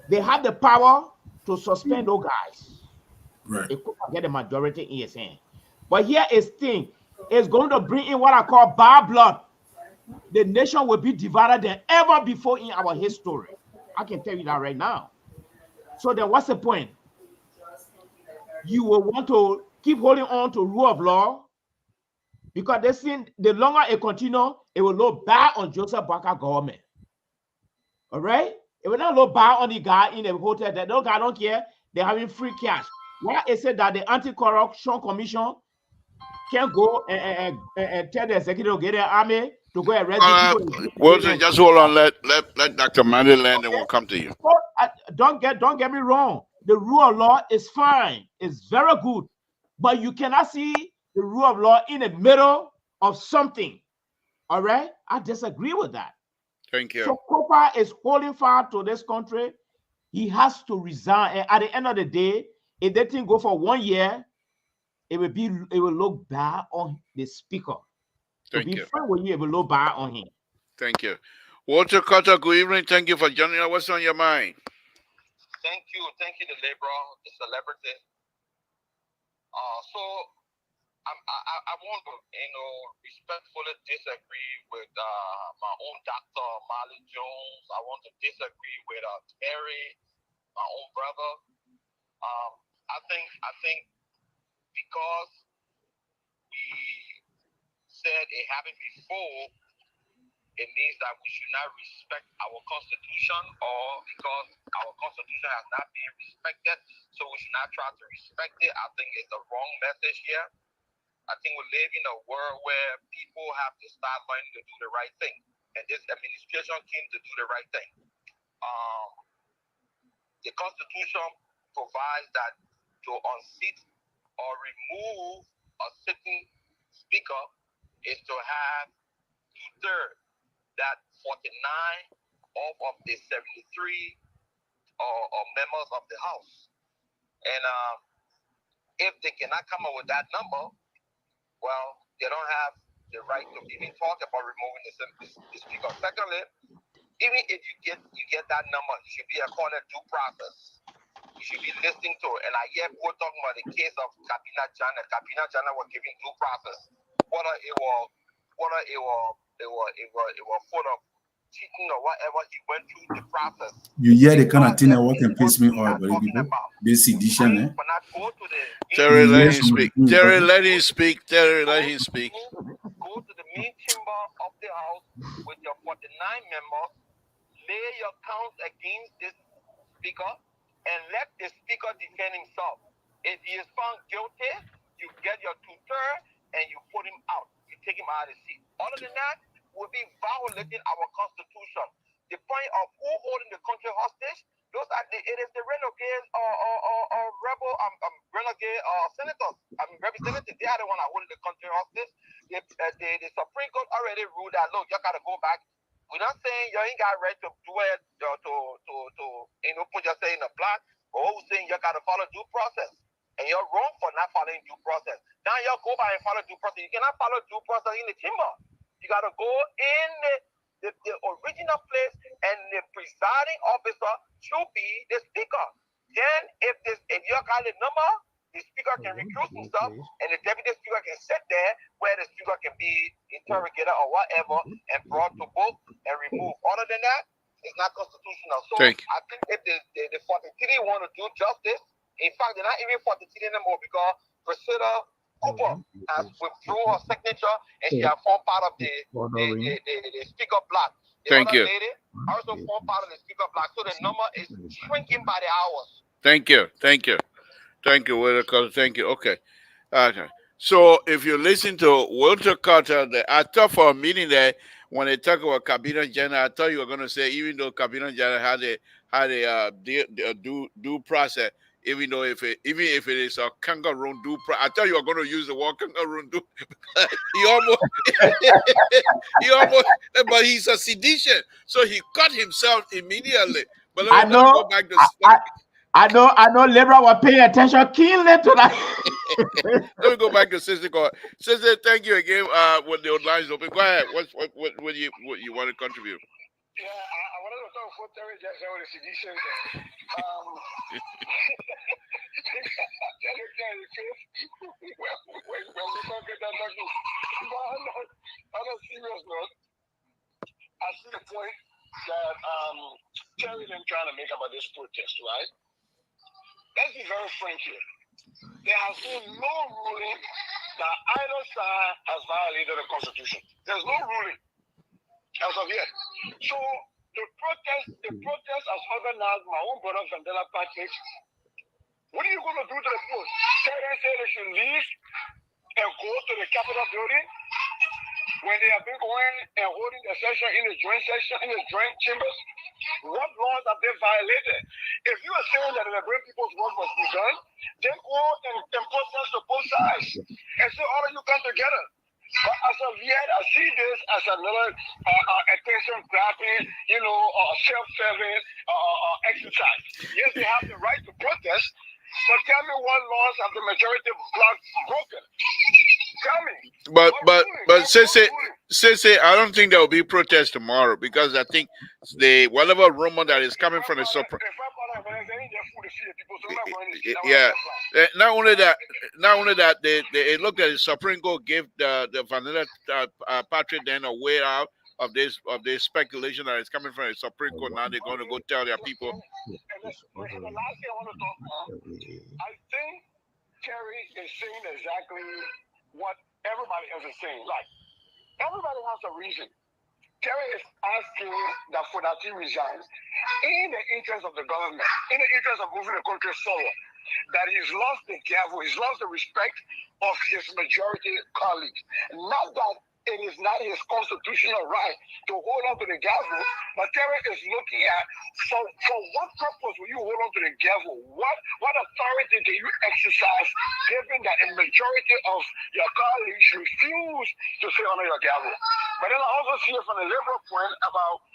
they have the power to suspend those guys. Right. If Kofa get a majority in his hand. But here is thing. It's going to bring in what I call bad blood. The nation will be divided than ever before in our history. I can tell you that right now. So then what's the point? You will want to keep holding on to rule of law because they think the longer it continues, it will look bad on Joseph Barker government. All right? It will not look bad on the guy in the hotel. That no guy don't care. They're having free cash. Why is it that the Anti-Corruption Commission can go and tell the executive to get their army to go arrest people? Wilson, just hold on. Let Dr. Mandy land and we'll come to you. Don't get me wrong. The rule of law is fine. It's very good. But you cannot see the rule of law in the middle of something. All right? I disagree with that. Thank you. So Kofa is holding fast to this country. He has to resign. And at the end of the day, if they didn't go for 1 year, it will look bad on the speaker. Thank to be you. frank with you, it will look bad on him. Thank you. Walter Carter, good evening. Thank you for joining us. What's on your mind? Thank you, the laborer, the celebrity. So I want to, respectfully disagree with my own doctor, Marley Jones. I want to disagree with Terry, my own brother. I think because we said it happened before, it means that we should not respect our Constitution, or because our Constitution has not been respected, so we should not try to respect it. I think it's the wrong message here. I think we live in a world where people have to start learning to do the right thing, and this administration came to do the right thing. The Constitution provides that to unseat or remove a sitting speaker is to have 2/3. That 49 of the 73 or members of the House. And if they cannot come up with that number, well, they don't have the right to even talk about removing the speaker. Secondly, even if you get that number, it should be according to due process. You should be listening to it. And I hear people talking about the case of Kabina Jana. Kabina Jana was giving due process. Whether it was full of cheating or whatever, he went through the process. You hear the kind of thing that can piss me off, but people, this sedition, eh? Terry, let him speak. Terry, let him speak. Terry, let him speak. Go to the main chamber of the House with your 49 members, lay your counts against this speaker, and let the speaker defend himself. If he is found guilty, you get your 2/3 and you put him out. You take him out of the seat. Other than that, we'll be violating our Constitution. The point of who holding the country hostage, it is the renegade or rebel renegade senators, representatives. They are the one that holding the country hostage. The Supreme Court already ruled that, look, you gotta go back. We're not saying you ain't got right to do it to put yourself in a block, but we're saying you gotta follow due process. And you're wrong for not following due process. Now you go by and follow due process. You cannot follow due process in the chamber. You got to go in the original place, and the presiding officer should be the speaker. Then if you got the number, the speaker can recuse himself, and the deputy speaker can sit there where the speaker can be interrogated or whatever and brought to book and removed. Other than that, it's not constitutional. So I think if the 43 want to do justice, in fact, they're not even 43 anymore because Priscilla Cooper has withdrawn her signature and she has formed part of the speaker block. Thank you. Lady also formed part of the speaker block. So the number is shrinking by the hours. Thank you. Walter. Thank you. Okay. So if you listen to Walter Carter, I thought for a meeting there, when they talk about Kabila Jana, I thought you were going to say even though Kabila Jana had a due process, even if it is a kangaroo due process, I thought you were going to use the word kangaroo due. he almost, but he's a sedition, so he cut himself immediately. But let me go back to. I know Liberal were paying attention keenly to that. Let me go back to Sister God. Sister, thank you again. With the lines open, go ahead. What you want to contribute? Yeah, I wanted to talk about Terry just over the sedition. When we talk about that, on a serious note, I see the point that Terry been trying to make about this protest, right? Let's be very frank here. There has been no ruling that either side has violated the Constitution. There's no ruling as of yet. So the protest has organized my own brother Vandela Patrick. What are you going to do to the post? Terry said they should leave and go to the Capitol building when they have been going and holding the session in the joint chambers. What laws have they violated? If you are saying that the great people's work must be done, then go and protest to both sides and say, all of you come together. But as of yet, I see this as another attention grabbing, self-serving exercise. Yes, they have the right to protest, but tell me what laws have the majority bloc broken? Tell me. But Sissy, I don't think there will be protest tomorrow because I think whatever rumor that is coming from the Supreme. Yeah. Not only that, they looked at the Supreme Court gave the Vanilla Patrick then a way out of this speculation that is coming from the Supreme Court. Now they're going to go tell their people. And the last thing I want to talk about, I think Terry is saying exactly what everybody else is saying. Like, everybody has a reason. Terry is asking that Fodati resigns in the interest of the government, in the interest of moving the country forward. That he's lost the gavel, he's lost the respect of his majority colleagues. Not that it is not his constitutional right to hold on to the gavel, but Terry is looking at for what purpose will you hold on to the gavel? What authority do you exercise given that a majority of your colleagues refuse to sit under your gavel? But then I also see it from the liberal point about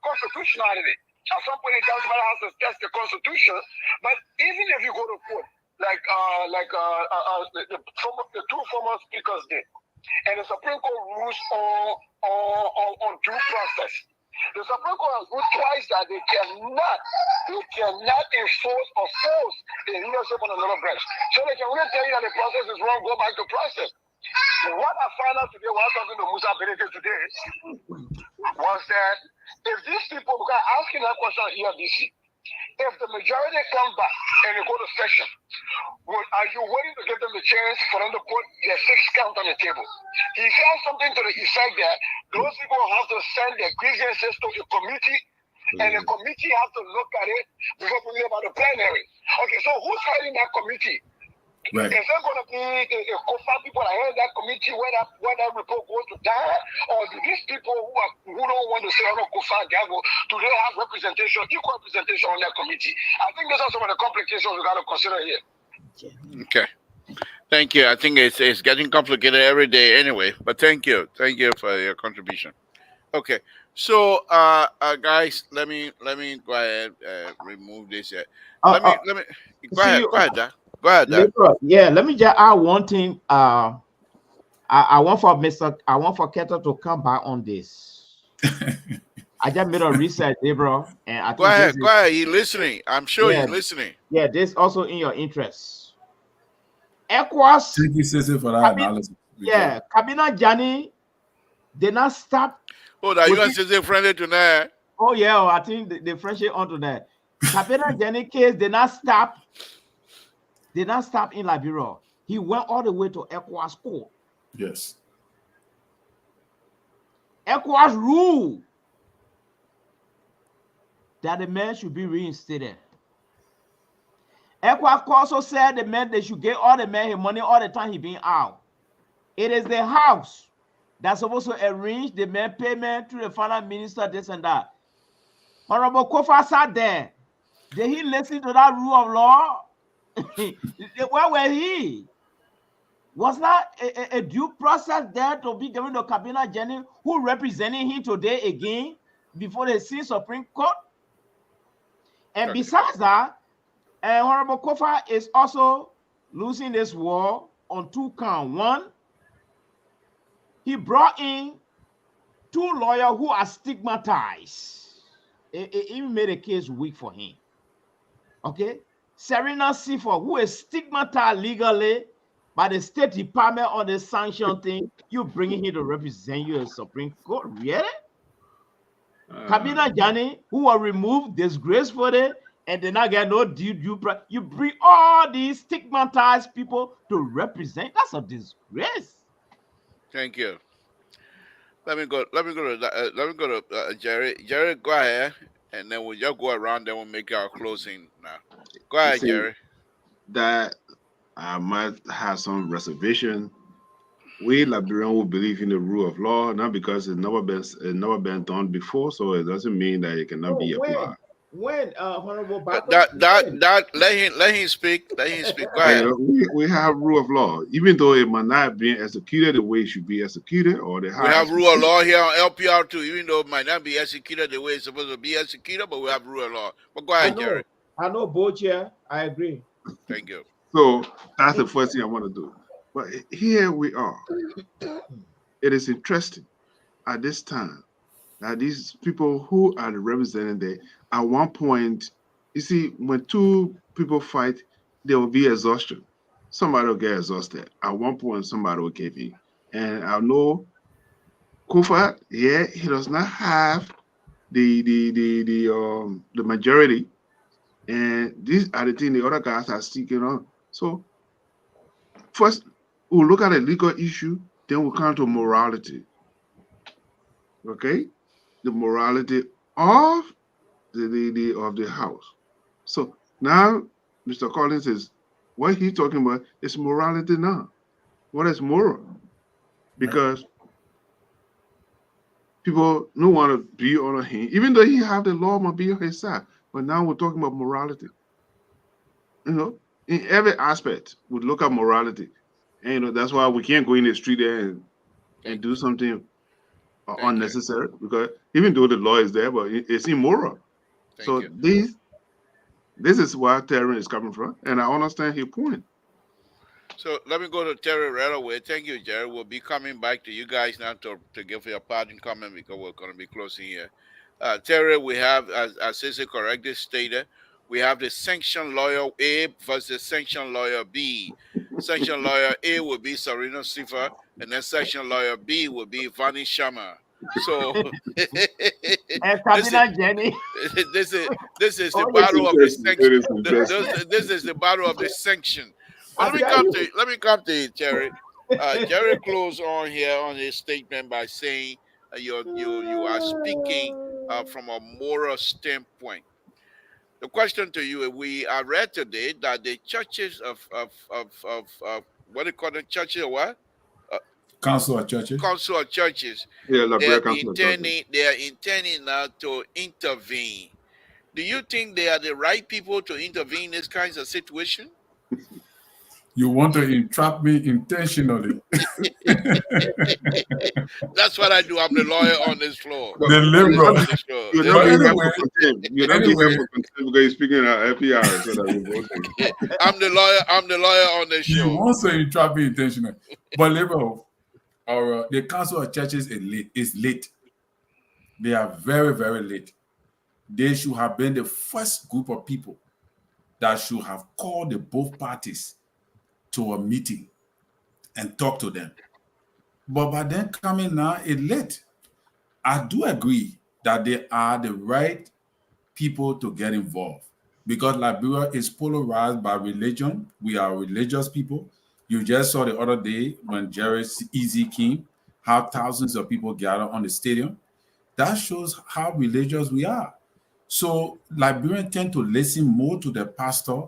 constitutionality. At some point in time, somebody has to test the Constitution. But even if you go to court, like the two former speakers did, and the Supreme Court rules on due process. The Supreme Court has ruled twice that they cannot enforce or force the leadership on another branch. So they can only tell you that the process is wrong, go back to process. What I found out today while talking to Musa Benedict today was that if these people, because asking that question at ERDC, if the majority come back and they go to session, are you willing to give them the chance for them to put their sixth count on the table? He said something to the effect that those people have to send their grievances to a committee, and the committee have to look at it before putting them on the plenary. Okay, so who's heading that committee? Right. Is there going to be a COFA people that head that committee where that report goes to die? Or do these people who don't want to say on COFA gavel, do they have equal representation on that committee? I think those are some of the complications we got to consider here. Okay. Thank you. I think it's getting complicated every day anyway, but thank you for your contribution. Okay. So guys, let me go ahead remove this here. Let me go ahead, Dad. Go ahead, Dad. Yeah, let me just add one thing. I want for Keto to come back on this. I just made a research, bro, and I think go ahead. He's listening. I'm sure he's listening. Yeah, this also in your interest. ECOWAS. Thank you, Sister, for that analysis. Yeah, Kabila Jani did not stop. Oh, that you and Sister friendly tonight. Oh yeah, I think the friendship onto that. Kabila Jani case did not stop. Did not stop in Liberia. He went all the way to ECOWAS court. Yes. ECOWAS ruled that the man should be reinstated. ECOWAS also said the man they should get all the man his money all the time he being out. It is the House that's supposed to arrange the main payment to the finance minister, this and that. Honorable Kofa sat there. Did he listen to that rule of law? Where were he? Was not a due process there to be given to Kabina Jenny, who representing him today again before the Supreme Court? And besides that, Honorable Kofa is also losing this war on 2 counts. One, he brought in 2 lawyers who are stigmatized. It even made a case weak for him. Okay? Serena Seaford, who is stigmatized legally by the State Department on the sanction thing, you bringing him to represent you in Supreme Court? Really? Kabina Jani, who were removed disgracefully and did not get no due. You bring all these stigmatized people to represent. That's a disgrace. Thank you. Let me go to Jerry. Jerry, go ahead, and then we'll just go around. Then we'll make our closing now. Go ahead, Jerry. That I might have some reservation. We Liberians will believe in the rule of law, not because it's never been done before, so it doesn't mean that it cannot be applied. When Honorable Let him speak. Let him speak. Go ahead. We have rule of law, even though it might not be executed the way it should be executed, or we have rule of law here on LPR too, even though it might not be executed the way it's supposed to be executed, but we have rule of law. But go ahead, Jerry. I know both here. I agree. Thank you. So that's the first thing I want to do. But here we are. It is interesting at this time that these people who are representing there, at one point, you see, when 2 people fight, there will be exhaustion. Somebody will get exhausted. At one point, somebody will give in. And I know Kofa, he does not have the majority. And these are the things the other guys are seeking on. So first, we'll look at a legal issue, then we'll come to morality. Okay? The morality of the house. So now Mr. Collins says what he's talking about is morality now. What is moral? Because people don't want to be on him, even though he have the law might be on his side. But now we're talking about morality. You know, in every aspect, we look at morality. And you know, that's why we can't go in the street there and do something unnecessary, because even though the law is there, but it's immoral. So this is where Terry is coming from, and I understand his point. So let me go to Terry right away. Thank you, Jerry. We'll be coming back to you guys now to give your parting comment, because we're going to be closing here. Terry, we have, as Cece correctly stated, we have the sanction lawyer A versus sanction lawyer B. Sanction lawyer A will be Serena Sifa, and then sanction lawyer B will be Vani Sharma. So this is the battle of the sanction. This is the battle of the sanction. Let me come to you, Jerry. Jerry closed on here on his statement by saying you are speaking from a moral standpoint. The question to you: we are read today that the churches of what do you call them? Churches of what? Council of Churches. Council of Churches. Yeah, they are intending now to intervene. Do you think they are the right people to intervene in this kinds of situation? You want to entrap me intentionally. That's what I do. I'm the lawyer on this floor. The liberal. You're not being here for contempt. You're not being here for contempt because you're speaking at FPR. So that I'm the lawyer on this show. You want to entrap me intentionally. But liberal, the Council of Churches is late. They are very, very late. They should have been the first group of people that should have called the both parties to a meeting and talk to them. But by then coming now, it's late. I do agree that they are the right people to get involved, because Liberia is polarized by religion. We are religious people. You just saw the other day when Jerry's Easy came, how thousands of people gathered on the stadium. That shows how religious we are. So Liberians tend to listen more to the pastor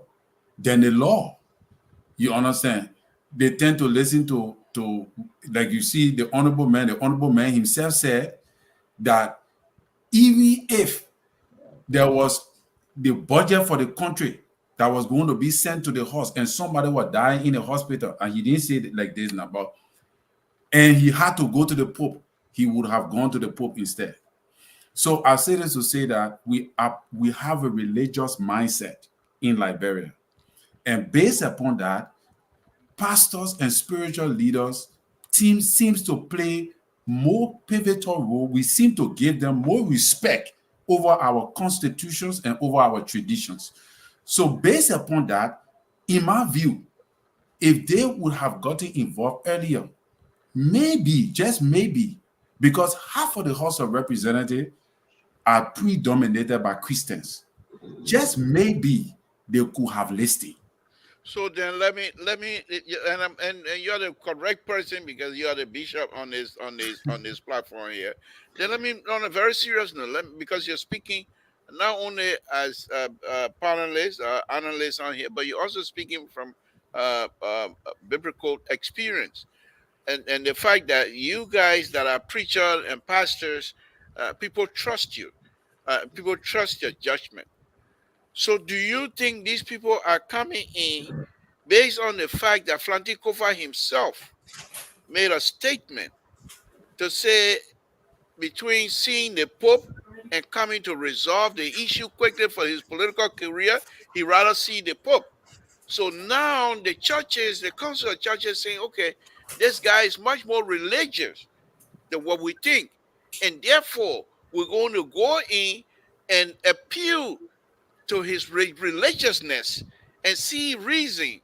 than the law. You understand? They tend to listen to to, like you see, the honorable man himself said that even if there was the budget for the country that was going to be sent to the hospital and somebody was dying in the hospital, and he didn't say it like this now, but and he had to go to the Pope, he would have gone to the Pope instead. So I say this to say that we have a religious mindset in Liberia. And based upon that, pastors and spiritual leaders seems to play more pivotal role. We seem to give them more respect over our constitutions and over our traditions. So based upon that, in my view, if they would have gotten involved earlier, maybe, just maybe, because half of the House of Representatives are predominated by Christians, just maybe they could have listened. So then let me and you're the correct person because you are the bishop on this platform here. Then let me, on a very serious note, because you're speaking not only as panelists, analysts on here, but you're also speaking from biblical experience, and the fact that you guys that are preachers and pastors, people trust you, people trust your judgment. So do you think these people are coming in based on the fact that Flanty Kofa himself made a statement to say between seeing the Pope and coming to resolve the issue quickly for his political career, he'd rather see the Pope. So now the churches, the council of churches saying, okay, this guy is much more religious than what we think. And therefore, we're going to go in and appeal to his religiousness and see reason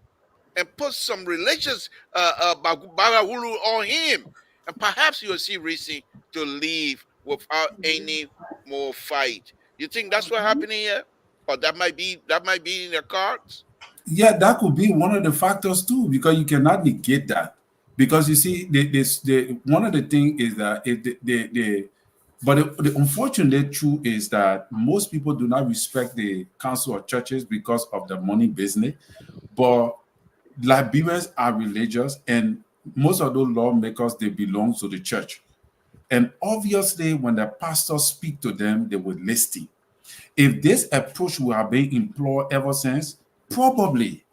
and put some religious bagahulu on him, and perhaps you'll see reason to leave without any more fight. You think that's what's happening here, or that might be in the cards? Yeah, that could be one of the factors too, because you cannot negate that. Because you see, one of the things is that the unfortunate truth is that most people do not respect the council of churches because of the money business. But Liberians are religious, and most of those lawmakers, they belong to the church. And obviously, when the pastors speak to them, they would listen. If this approach will have been employed ever since, probably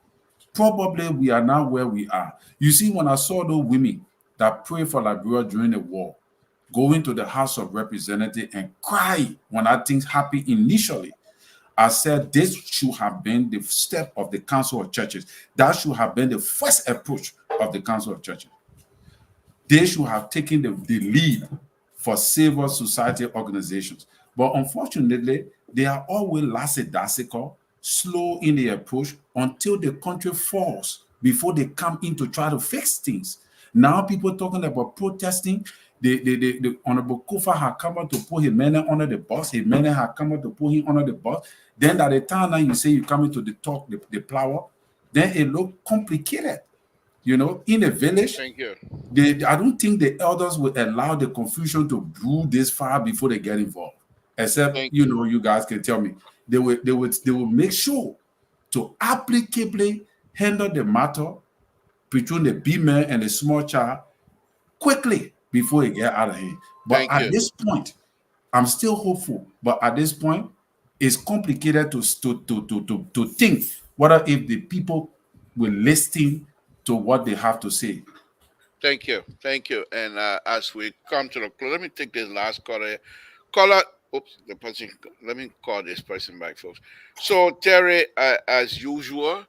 we are now where we are. You see, when I saw those women that prayed for Liberia during the war, going to the House of Representatives and cry when that thing happened initially, I said this should have been the step of the Council of Churches. That should have been the first approach of the Council of Churches. They should have taken the lead for civil society organizations. But unfortunately, they are always lackadaisical, slow in the approach until the country falls before they come in to try to fix things. Now people talking about protesting. The Honorable Kofa had come out to put his men under the bus. His men had come out to put him under the bus. Then at the time now you say you're coming to the talk, the plow, then it looked complicated. You know, in a village, Thank you. I don't think the elders would allow the confusion to brew this far before they get involved. Except, you guys can tell me. They will make sure to applicably handle the matter between the big man and the small child quickly before it get out of hand. But at this point, I'm still hopeful. But at this point, it's complicated to think whether if the people will listen to what they have to say. Thank you. And as we come to the close, let me take this last caller. Caller, oops, the person. Let me call this person back, folks. So Terry, as usual,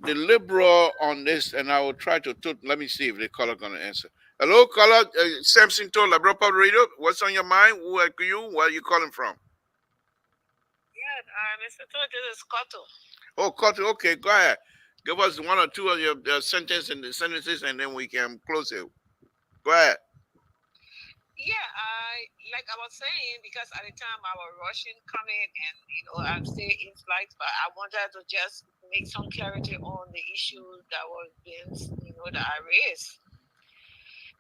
the liberal on this, and I will try to. Let me see if the caller gonna answer. Hello, caller. Samson to Liberal Public Radio. What's on your mind? Who are you? Where are you calling from? Yeah, Mr. Todd, this is Koto. Oh, Koto. Okay, go ahead. Give us one or two of your sentences, and then we can close it. Go ahead. Yeah, like I was saying, because at the time I was rushing coming and, I'm still in flight, but I wanted to just make some clarity on the issue that was being, that I raised.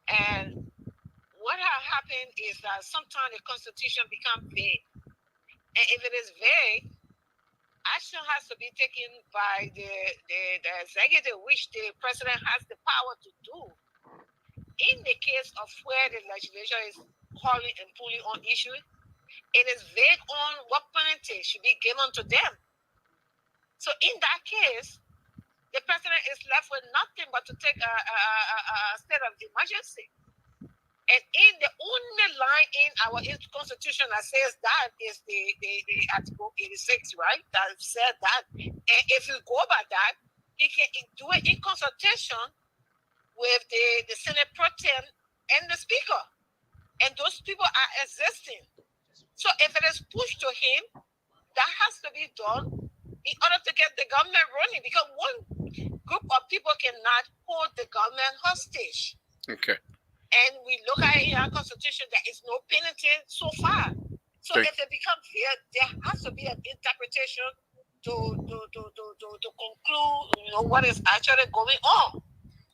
And what has happened is that sometimes the Constitution becomes vague. And if it is vague, action has to be taken by the executive, which the president has the power to do. in the case of where the legislature is calling and pulling on issues, it is vague on what penalty should be given to them. So in that case, the president is left with nothing but to take a state of emergency. And in the only line in our constitution that says that is the Article 86, right? That said that. And if you go by that, he can do it in consultation with the Senate Pro Tem and the Speaker. And those people are existing. So if it is pushed to him, that has to be done in order to get the government running, because one group of people cannot hold the government hostage. Okay. And we look at it in our constitution, there is no penalty so far. So if it becomes clear, there has to be an interpretation to conclude, what is actually going on.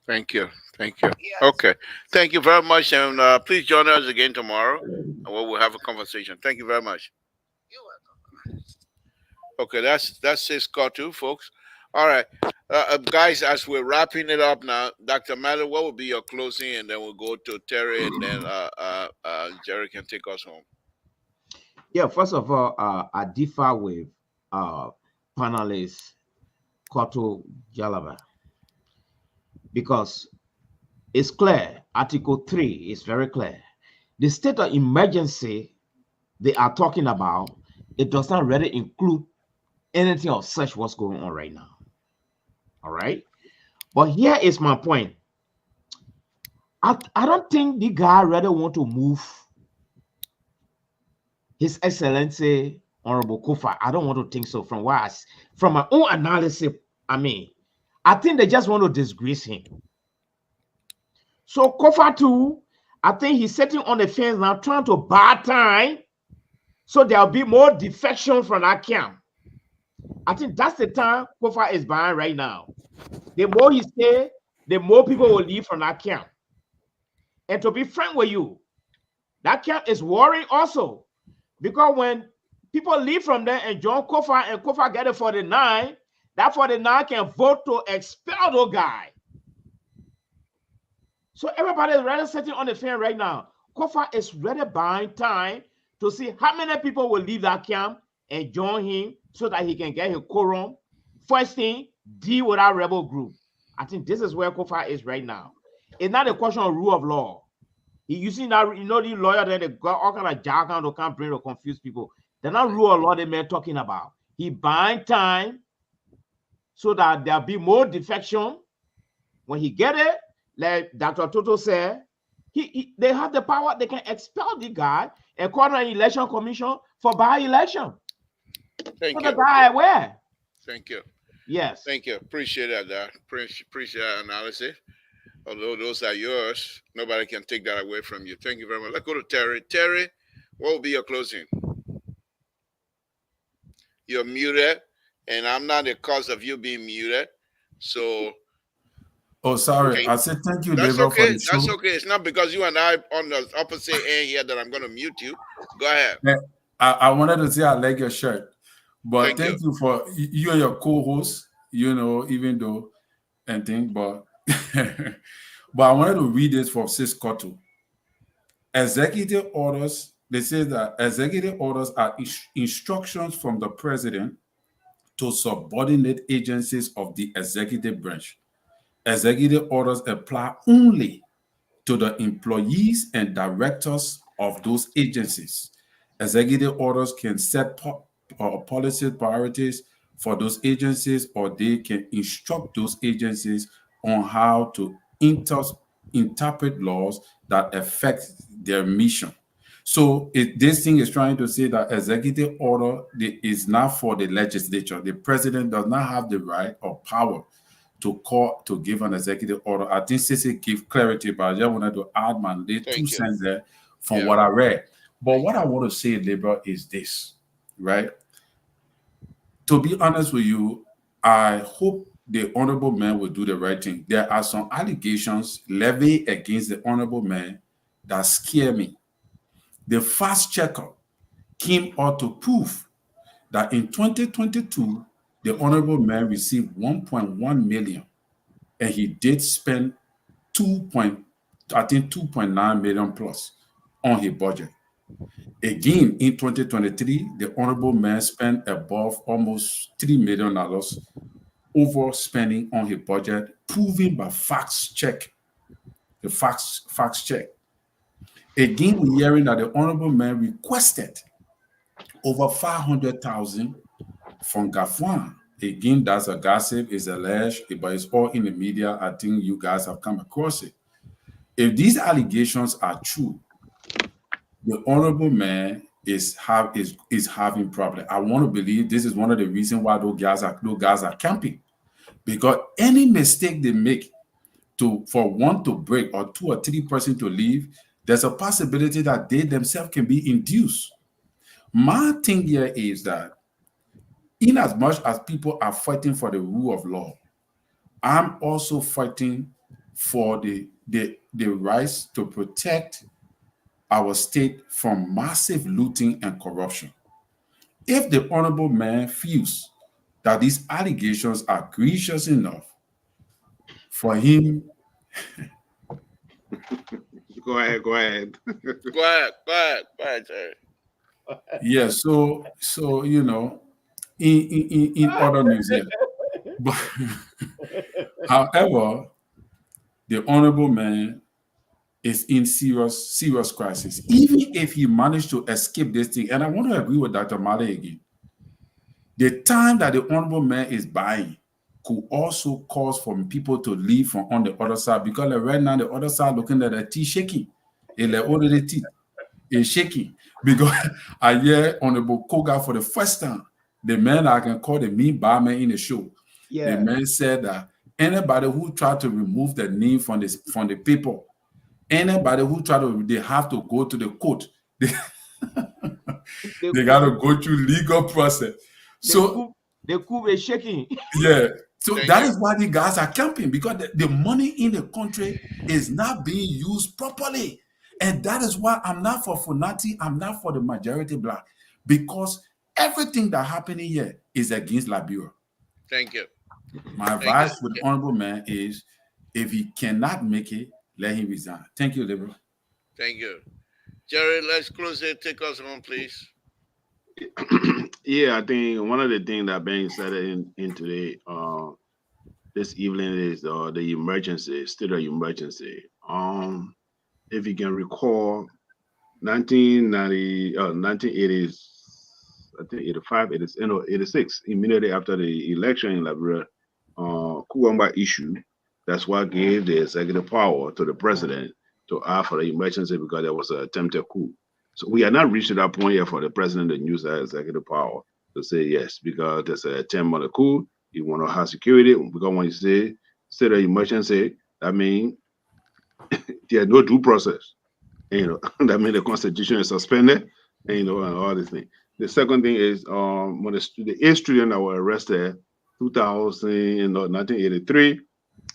Thank you. Thank you. Yes. Okay. Thank you very much. And please join us again tomorrow, and we'll have a conversation. Thank you very much. You're welcome. Okay, that's his call too, folks. All right. Guys, as we're wrapping it up now, Dr. Miller, what will be your closing? And then we'll go to Terry, and then Jerry can take us home. Yeah, first of all, I differ with panelist Koto Jalaba, because it's clear. Article 3 is very clear. The state of emergency they are talking about, it does not really include anything of such what's going on right now. All right. But here is my point. I don't think the guy really want to move His Excellency Honorable Kofa. I don't want to think so. From my own analysis, I think they just want to disgrace him. So Kofa too, I think he's sitting on the fence now, trying to buy time, so there'll be more defection from that camp. I think that's the time Kofa is buying right now. The more he stays, the more people will leave from that camp. And to be frank with you, that camp is worrying also, because when people leave from there and join Kofa, and Kofa get a 49, that 49 can vote to expel the guy. So everybody is really sitting on the fence right now. Kofa is really buying time to see how many people will leave that camp and join him, so that he can get his quorum. First thing, deal with our rebel group. I think this is where Kofa is right now. It's not a question of rule of law. He using that, the lawyer that they got all kind of jargon to can't bring to confuse people. They're not rule of law the man talking about. He buying time so that there'll be more defection. When he get it, like Dr. Toto said, they have the power, they can expel the guy and call an election commission for by-election. Thank So you. the guy aware. Thank you. Yes. Thank you. Appreciate that. Appreciate that analysis. Although those are yours, nobody can take that away from you. Thank you very much. Let's go to Terry. Terry, what will be your closing? You're muted, and I'm not the cause of you being muted. So. Oh, sorry. Okay. I said thank you, That's Labor, okay. for the show. That's okay. It's not because you and I on the opposite end here that I'm going to mute you. Go ahead. I wanted to say I like your shirt, but Thank you for you and your co-host, even though and thing, but but I wanted to read this for Sis Koto. Executive orders, they say that executive orders are instructions from the president to subordinate agencies of the executive branch. Executive orders apply only to the employees and directors of those agencies. Executive orders can set policy priorities for those agencies, or they can instruct those agencies on how to interpret laws that affect their mission. So this thing is trying to say that executive order is not for the legislature. The president does not have the right or power to give an executive order. I think Sissy gave clarity, but I just wanted to add my little 2 cents there from what I read. But what I want to say, Labor, is this, right? To be honest with you, I hope the honorable man will do the right thing. There are some allegations levied against the honorable man that scare me. The fast checker came out to prove that in 2022, the honorable man received 1.1 million, and he did spend I think 2.9 million plus on his budget. Again, in 2023, the honorable man spent above almost $3 million overspending on his budget, proven by facts check. The facts check. Again, we're hearing that the honorable man requested over 500,000 from Gafwan. Again, that's a gossip, it's alleged, but it's all in the media. I think you guys have come across it. If these allegations are true, the honorable man is having problem. I want to believe this is one of the reasons why those guys are camping, because any mistake they make for one to break or 2 or 3 persons to leave, there's a possibility that they themselves can be induced. My thing here is that in as much as people are fighting for the rule of law, I'm also fighting for the rights to protect our state from massive looting and corruption. If the honorable man feels that these allegations are egregious enough for him, Go ahead. Go ahead, Jerry. yeah. So you know, in other news here, but however, the honorable man is in serious crisis. Even if he managed to escape this thing, and I want to agree with Dr. Male again, the time that the honorable man is buying could also cause for people to leave from on the other side, because right now the other side looking at the teeth shaking. And the other teeth is shaking. Because I hear Honorable Koga for the first time, the man I can call the mean barman in the show. Yeah. The man said that anybody who tried to remove the name from the people, anybody who tried to, they have to go to the court. They got to go through legal process. So the coup is shaking. Yeah. So that is why the guys are camping, because the money in the country is not being used properly. And that is why I'm not for Funati, I'm not for the majority black, because everything that happening here is against Liberia. Thank you. My advice with the honorable man is, if he cannot make it, let him resign. Thank you, Liberal. Thank you. Jerry, let's close it. Take us home, please. Yeah, I think one of the things that being said in today, this evening is the emergency, state of emergency. If you can recall, 1980s, I think 85, 86, immediately after the election in Liberia, Kuwamba issue. That's what gave the executive power to the president to ask for the emergency, because there was an attempted coup. So we are not reached to that point yet for the president to use that executive power to say yes, because there's an attempt on the coup. You want to have security, because when you say state of emergency, that means there's no due process. That means the constitution is suspended, and all these things. The second thing is when the 8 students that were arrested 1983,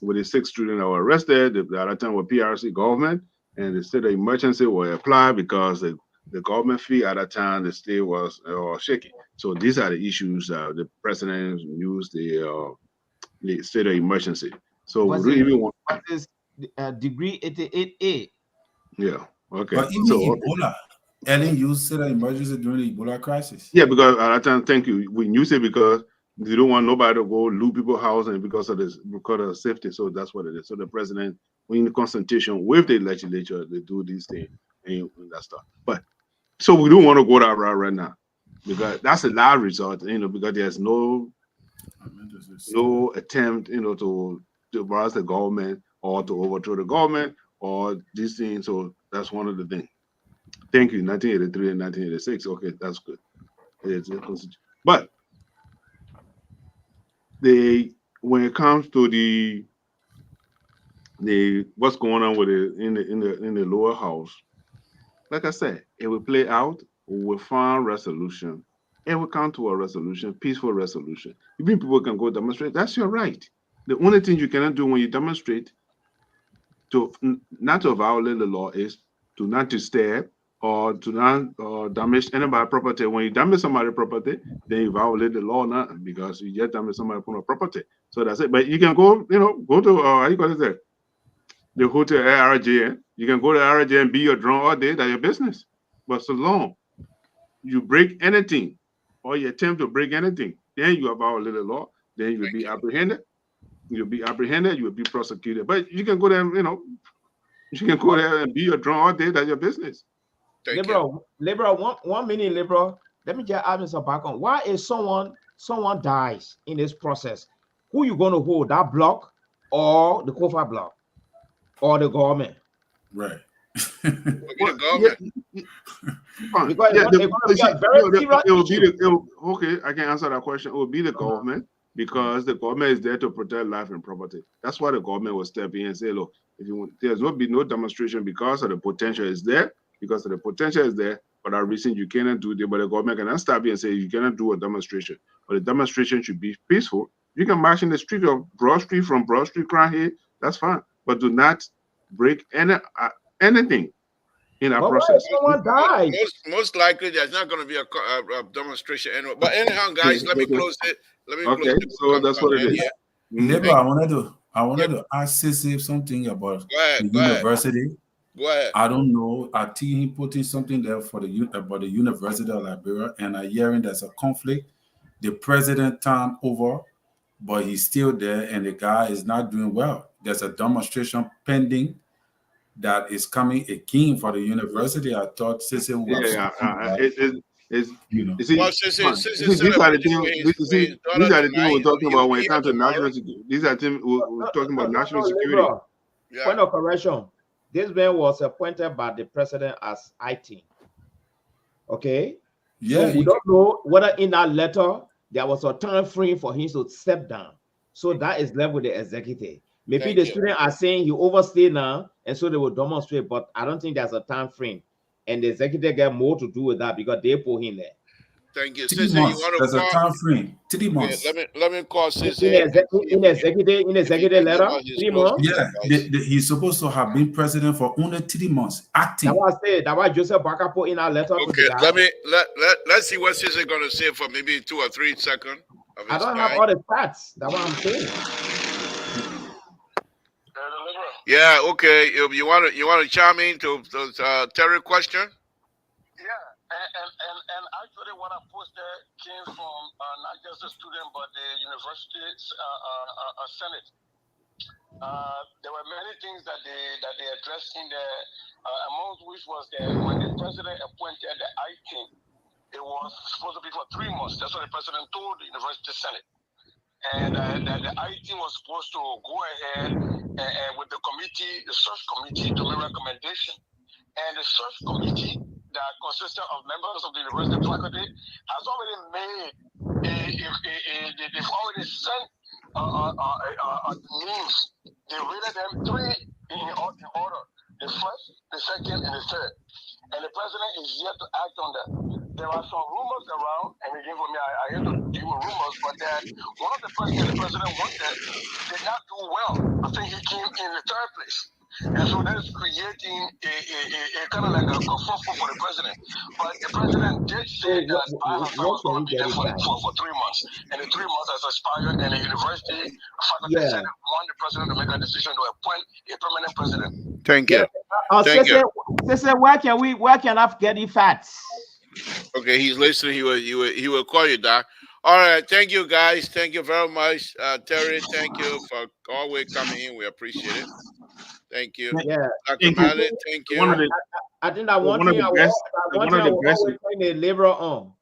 with the 6 students that were arrested, the other time were PRC government, and the state of emergency were applied because the government fee at that time, the state was shaky. So these are the issues the president used the state of emergency. So we don't even want. What is degree 88A? Yeah. Okay. But even Ebola, Ellen used state of emergency during the Ebola crisis. Yeah, because at that time, thank you. We use it because you don't want nobody to go loot people's housing because of safety. So that's what it is. So the president, in the consultation with the legislature, they do these things and that stuff. But so we don't want to go that route right now, because that's a loud result, because there's no attempt, to embarrass the government or to overthrow the government or these things. So that's one of the things. Thank you. 1983 and 1986. Okay, that's good. But when it comes to the what's going on with it in the lower house, like I said, it will play out. We will find resolution. It will come to a resolution, peaceful resolution. Even people can go demonstrate. That's your right. The only thing you cannot do when you demonstrate not to violate the law is to not to stab or to not damage anybody's property. When you damage somebody's property, then you violate the law, not because you just damage somebody's property. So that's it. But you can go, go to how you call it there, the hotel ARJ, You can go to RJ and be your drone all day. That's your business. But so long you break anything or you attempt to break anything, then you have violated the law. Then you will be apprehended. You'll be apprehended. You will be prosecuted. But you can go there, you can go there and be your drone all day. That's your business. Liberal, one minute, liberal. Let me just add some background. Why is someone dies in this process? Who you going to hold, that block or the COFA block or the government? Right. The government. Because it will be okay, I can answer that question. It will be the government, because the government is there to protect life and property. That's why the government will step in and say, look, if you want, there's no be no demonstration because of the potential is there, because of the potential is there, for that reason you cannot do it. But the government cannot step in and say you cannot do a demonstration. But the demonstration should be peaceful. You can march in the street of Broad Street from Broad Street, Crown here, that's fine. But do not break anything in that process. Someone died. Most likely, there's not going to be a demonstration anyway. But anyhow, guys, let me close it. Okay, so that's what it is. Neighbor, I wanted to ask Sissy something about the university. Go ahead. I don't know. I think he putting something there for about the University of Liberia, and I'm hearing there's a conflict. The president time over, but he's still there, and the guy is not doing well. There's a demonstration pending that is coming again for the university. I thought Sissy would these are the things we're talking about when it comes to national security. These are things we're talking about national security. Point of correction. This man was appointed by the president as IT. Okay? Yeah. So we don't know whether in that letter there was a time frame for him to step down. So that is left with the executive. Maybe the students are saying he overstayed now, and so they will demonstrate, but I don't think there's a time frame. And the executive get more to do with that because they put him there. Thank you. 3 months. There's a time frame. 3 months. Let me call Sissy. In executive letter, 3 months. Yeah, he's supposed to have been president for only 3 months. Acting. That was Joseph Barker put in our letter. Okay, let's see what Sissy going to say for maybe 2 or 3 seconds. I don't have all the facts. That's what I'm saying. Yeah, okay. You want to chime in to Terry question? Yeah, and actually what I posted came from not just the student but the university senate. There were many things that they addressed in there, among which was that when the president appointed the IT, it was supposed to be for 3 months. That's what the president told the university senate. And that the IT was supposed to go ahead and with the committee, the search committee, to make recommendation. And the search committee that consisted of members of the university faculty has already made they've already sent names. They rated them 3 in order: the first, the second, and the third. And the president is yet to act on that. There are some rumors around, and again for me, I hate to deal with rumors, but that one of the president wanted did not do well. I think he came in the 3rd place. And so that's creating a kind of like a kerfuffle for the president. But the president did say that I was going to be there for 3 months. And the 3 months has expired, and the university faculty said they want the president to make a decision to appoint a permanent president. Thank you. Where can I get the facts? Okay, he's listening. He will call you, Doc. All right, thank you, guys. Thank you very much, Terry. Thank you for always coming in. We appreciate it. Thank you. Yeah, Dr. Mallett, thank you. I think that one thing I will always bring the liberal on.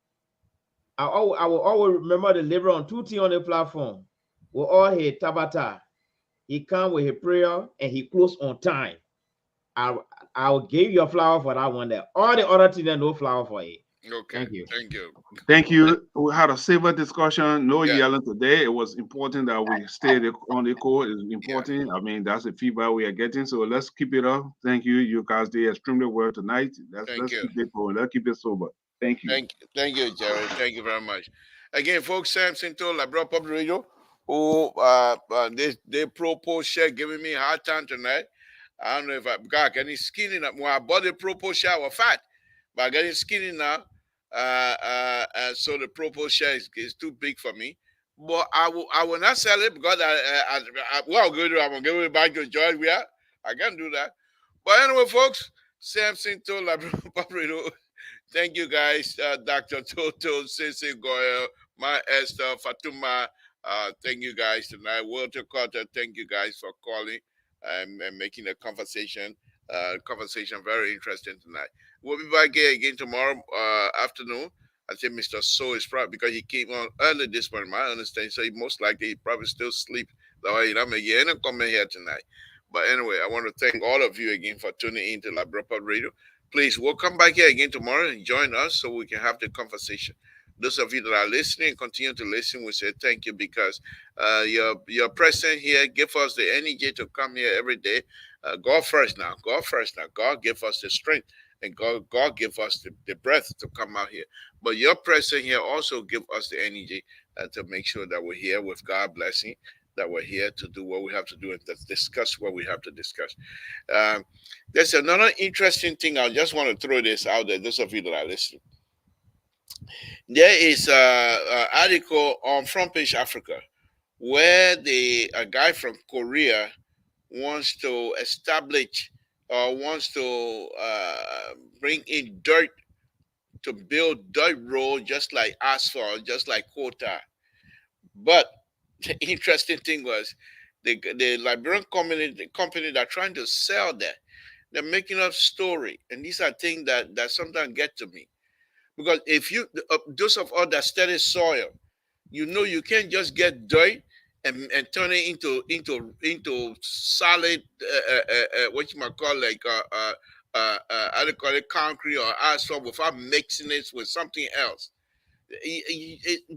I will always remember the liberal on 2 things on the platform. We all hear Tabata. He come with his prayer and he close on time. I'll give you a flower for that one there. All the other things, no flower for it. Okay. Thank you. We had a civil discussion. No yelling today. It was important that we stayed on the call. It's important. I mean, that's the feedback we are getting. So let's keep it up. Thank you. You guys did extremely well tonight. Let's keep it going. Let's keep it sober. Thank you. Thank you, Jerry. Thank you very much. Again, folks, Samson told Liberia Public Radio, who they propose share giving me a hard time tonight. I don't know if I got any skinny. When I bought the propose share, I was fat, but I'm getting skinny now. And so the propose share is too big for me. But I will not sell it because I'm going to give it back to George. I can't do that. But anyway, folks, Samson told Labrador. Thank you guys, Dr. Toto, Sissy Goyle, my Esther, Fatuma. Thank you guys tonight. Walter Carter, thank you guys for calling and making the conversation very interesting tonight. We'll be back here again tomorrow afternoon. I think Mr. So is probably because he came on early this morning, my understanding. So he most likely he probably still sleep. So he ain't coming here tonight. But anyway, I want to thank all of you again for tuning in to La Bropa Radio. Please, we'll come back here again tomorrow and join us so we can have the conversation. Those of you that are listening, continue to listen. We say thank you because your presence here give us the energy to come here every day. God first now. God give us the strength and God give us the breath to come out here. But your presence here also give us the energy to make sure that we're here with God blessing, that we're here to do what we have to do and to discuss what we have to discuss. There's another interesting thing. I just want to throw this out there, those of you that are listening. There is an article on Front Page Africa where a guy from Korea wants to establish or wants to bring in dirt to build dirt road just like asphalt, just like quota. But the interesting thing was the Liberian company that are trying to sell that, they're making up story. And these are things that sometimes get to me. Because if you, those of us that study soil, you can't just get dirt and turn it into solid, what you might call like, how do call it, concrete or asphalt without mixing it with something else.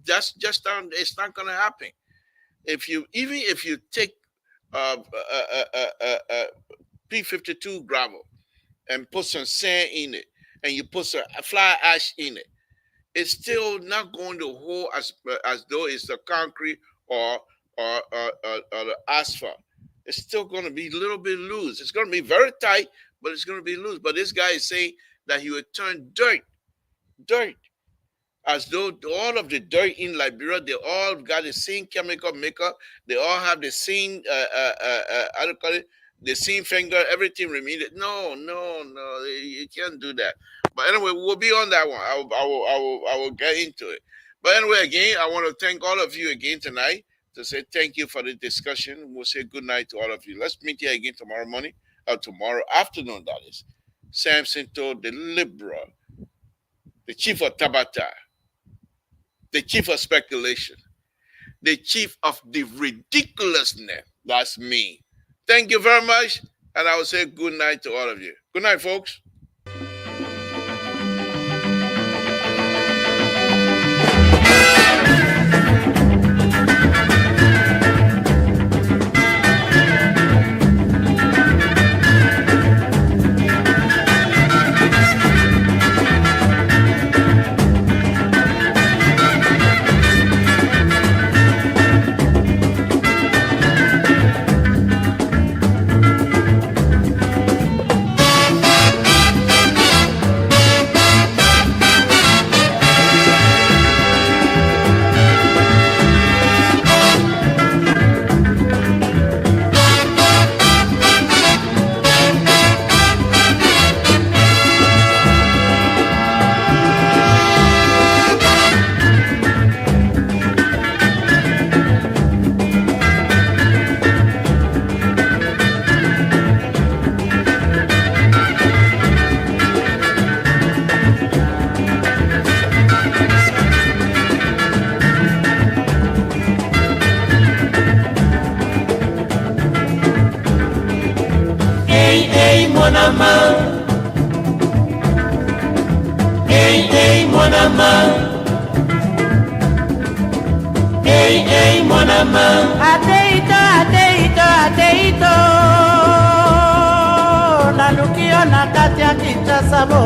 That's just it's not going to happen. If you take P52 gravel and put some sand in it, and you put some fly ash in it, it's still not going to hold as though it's the concrete or the asphalt. It's still going to be a little bit loose. It's going to be very tight, but it's going to be loose. But this guy is saying that he would turn dirt, as though all of the dirt in Liberia, they all got the same chemical makeup. They all have the same, how do you call it, the same finger, everything remediated. No, you can't do that. But anyway, we'll be on that one. I will get into it. But anyway, again, I want to thank all of you again tonight to say thank you for the discussion. We'll say good night to all of you. Let's meet here again tomorrow morning, or tomorrow afternoon, that is. Samson told the liberal, the chief of Tabata, the chief of speculation, the chief of the ridiculousness. That's me. Thank you very much. And I will say good night to all of you. Good night, folks. Ateito, na lukio na katia kicha sabo.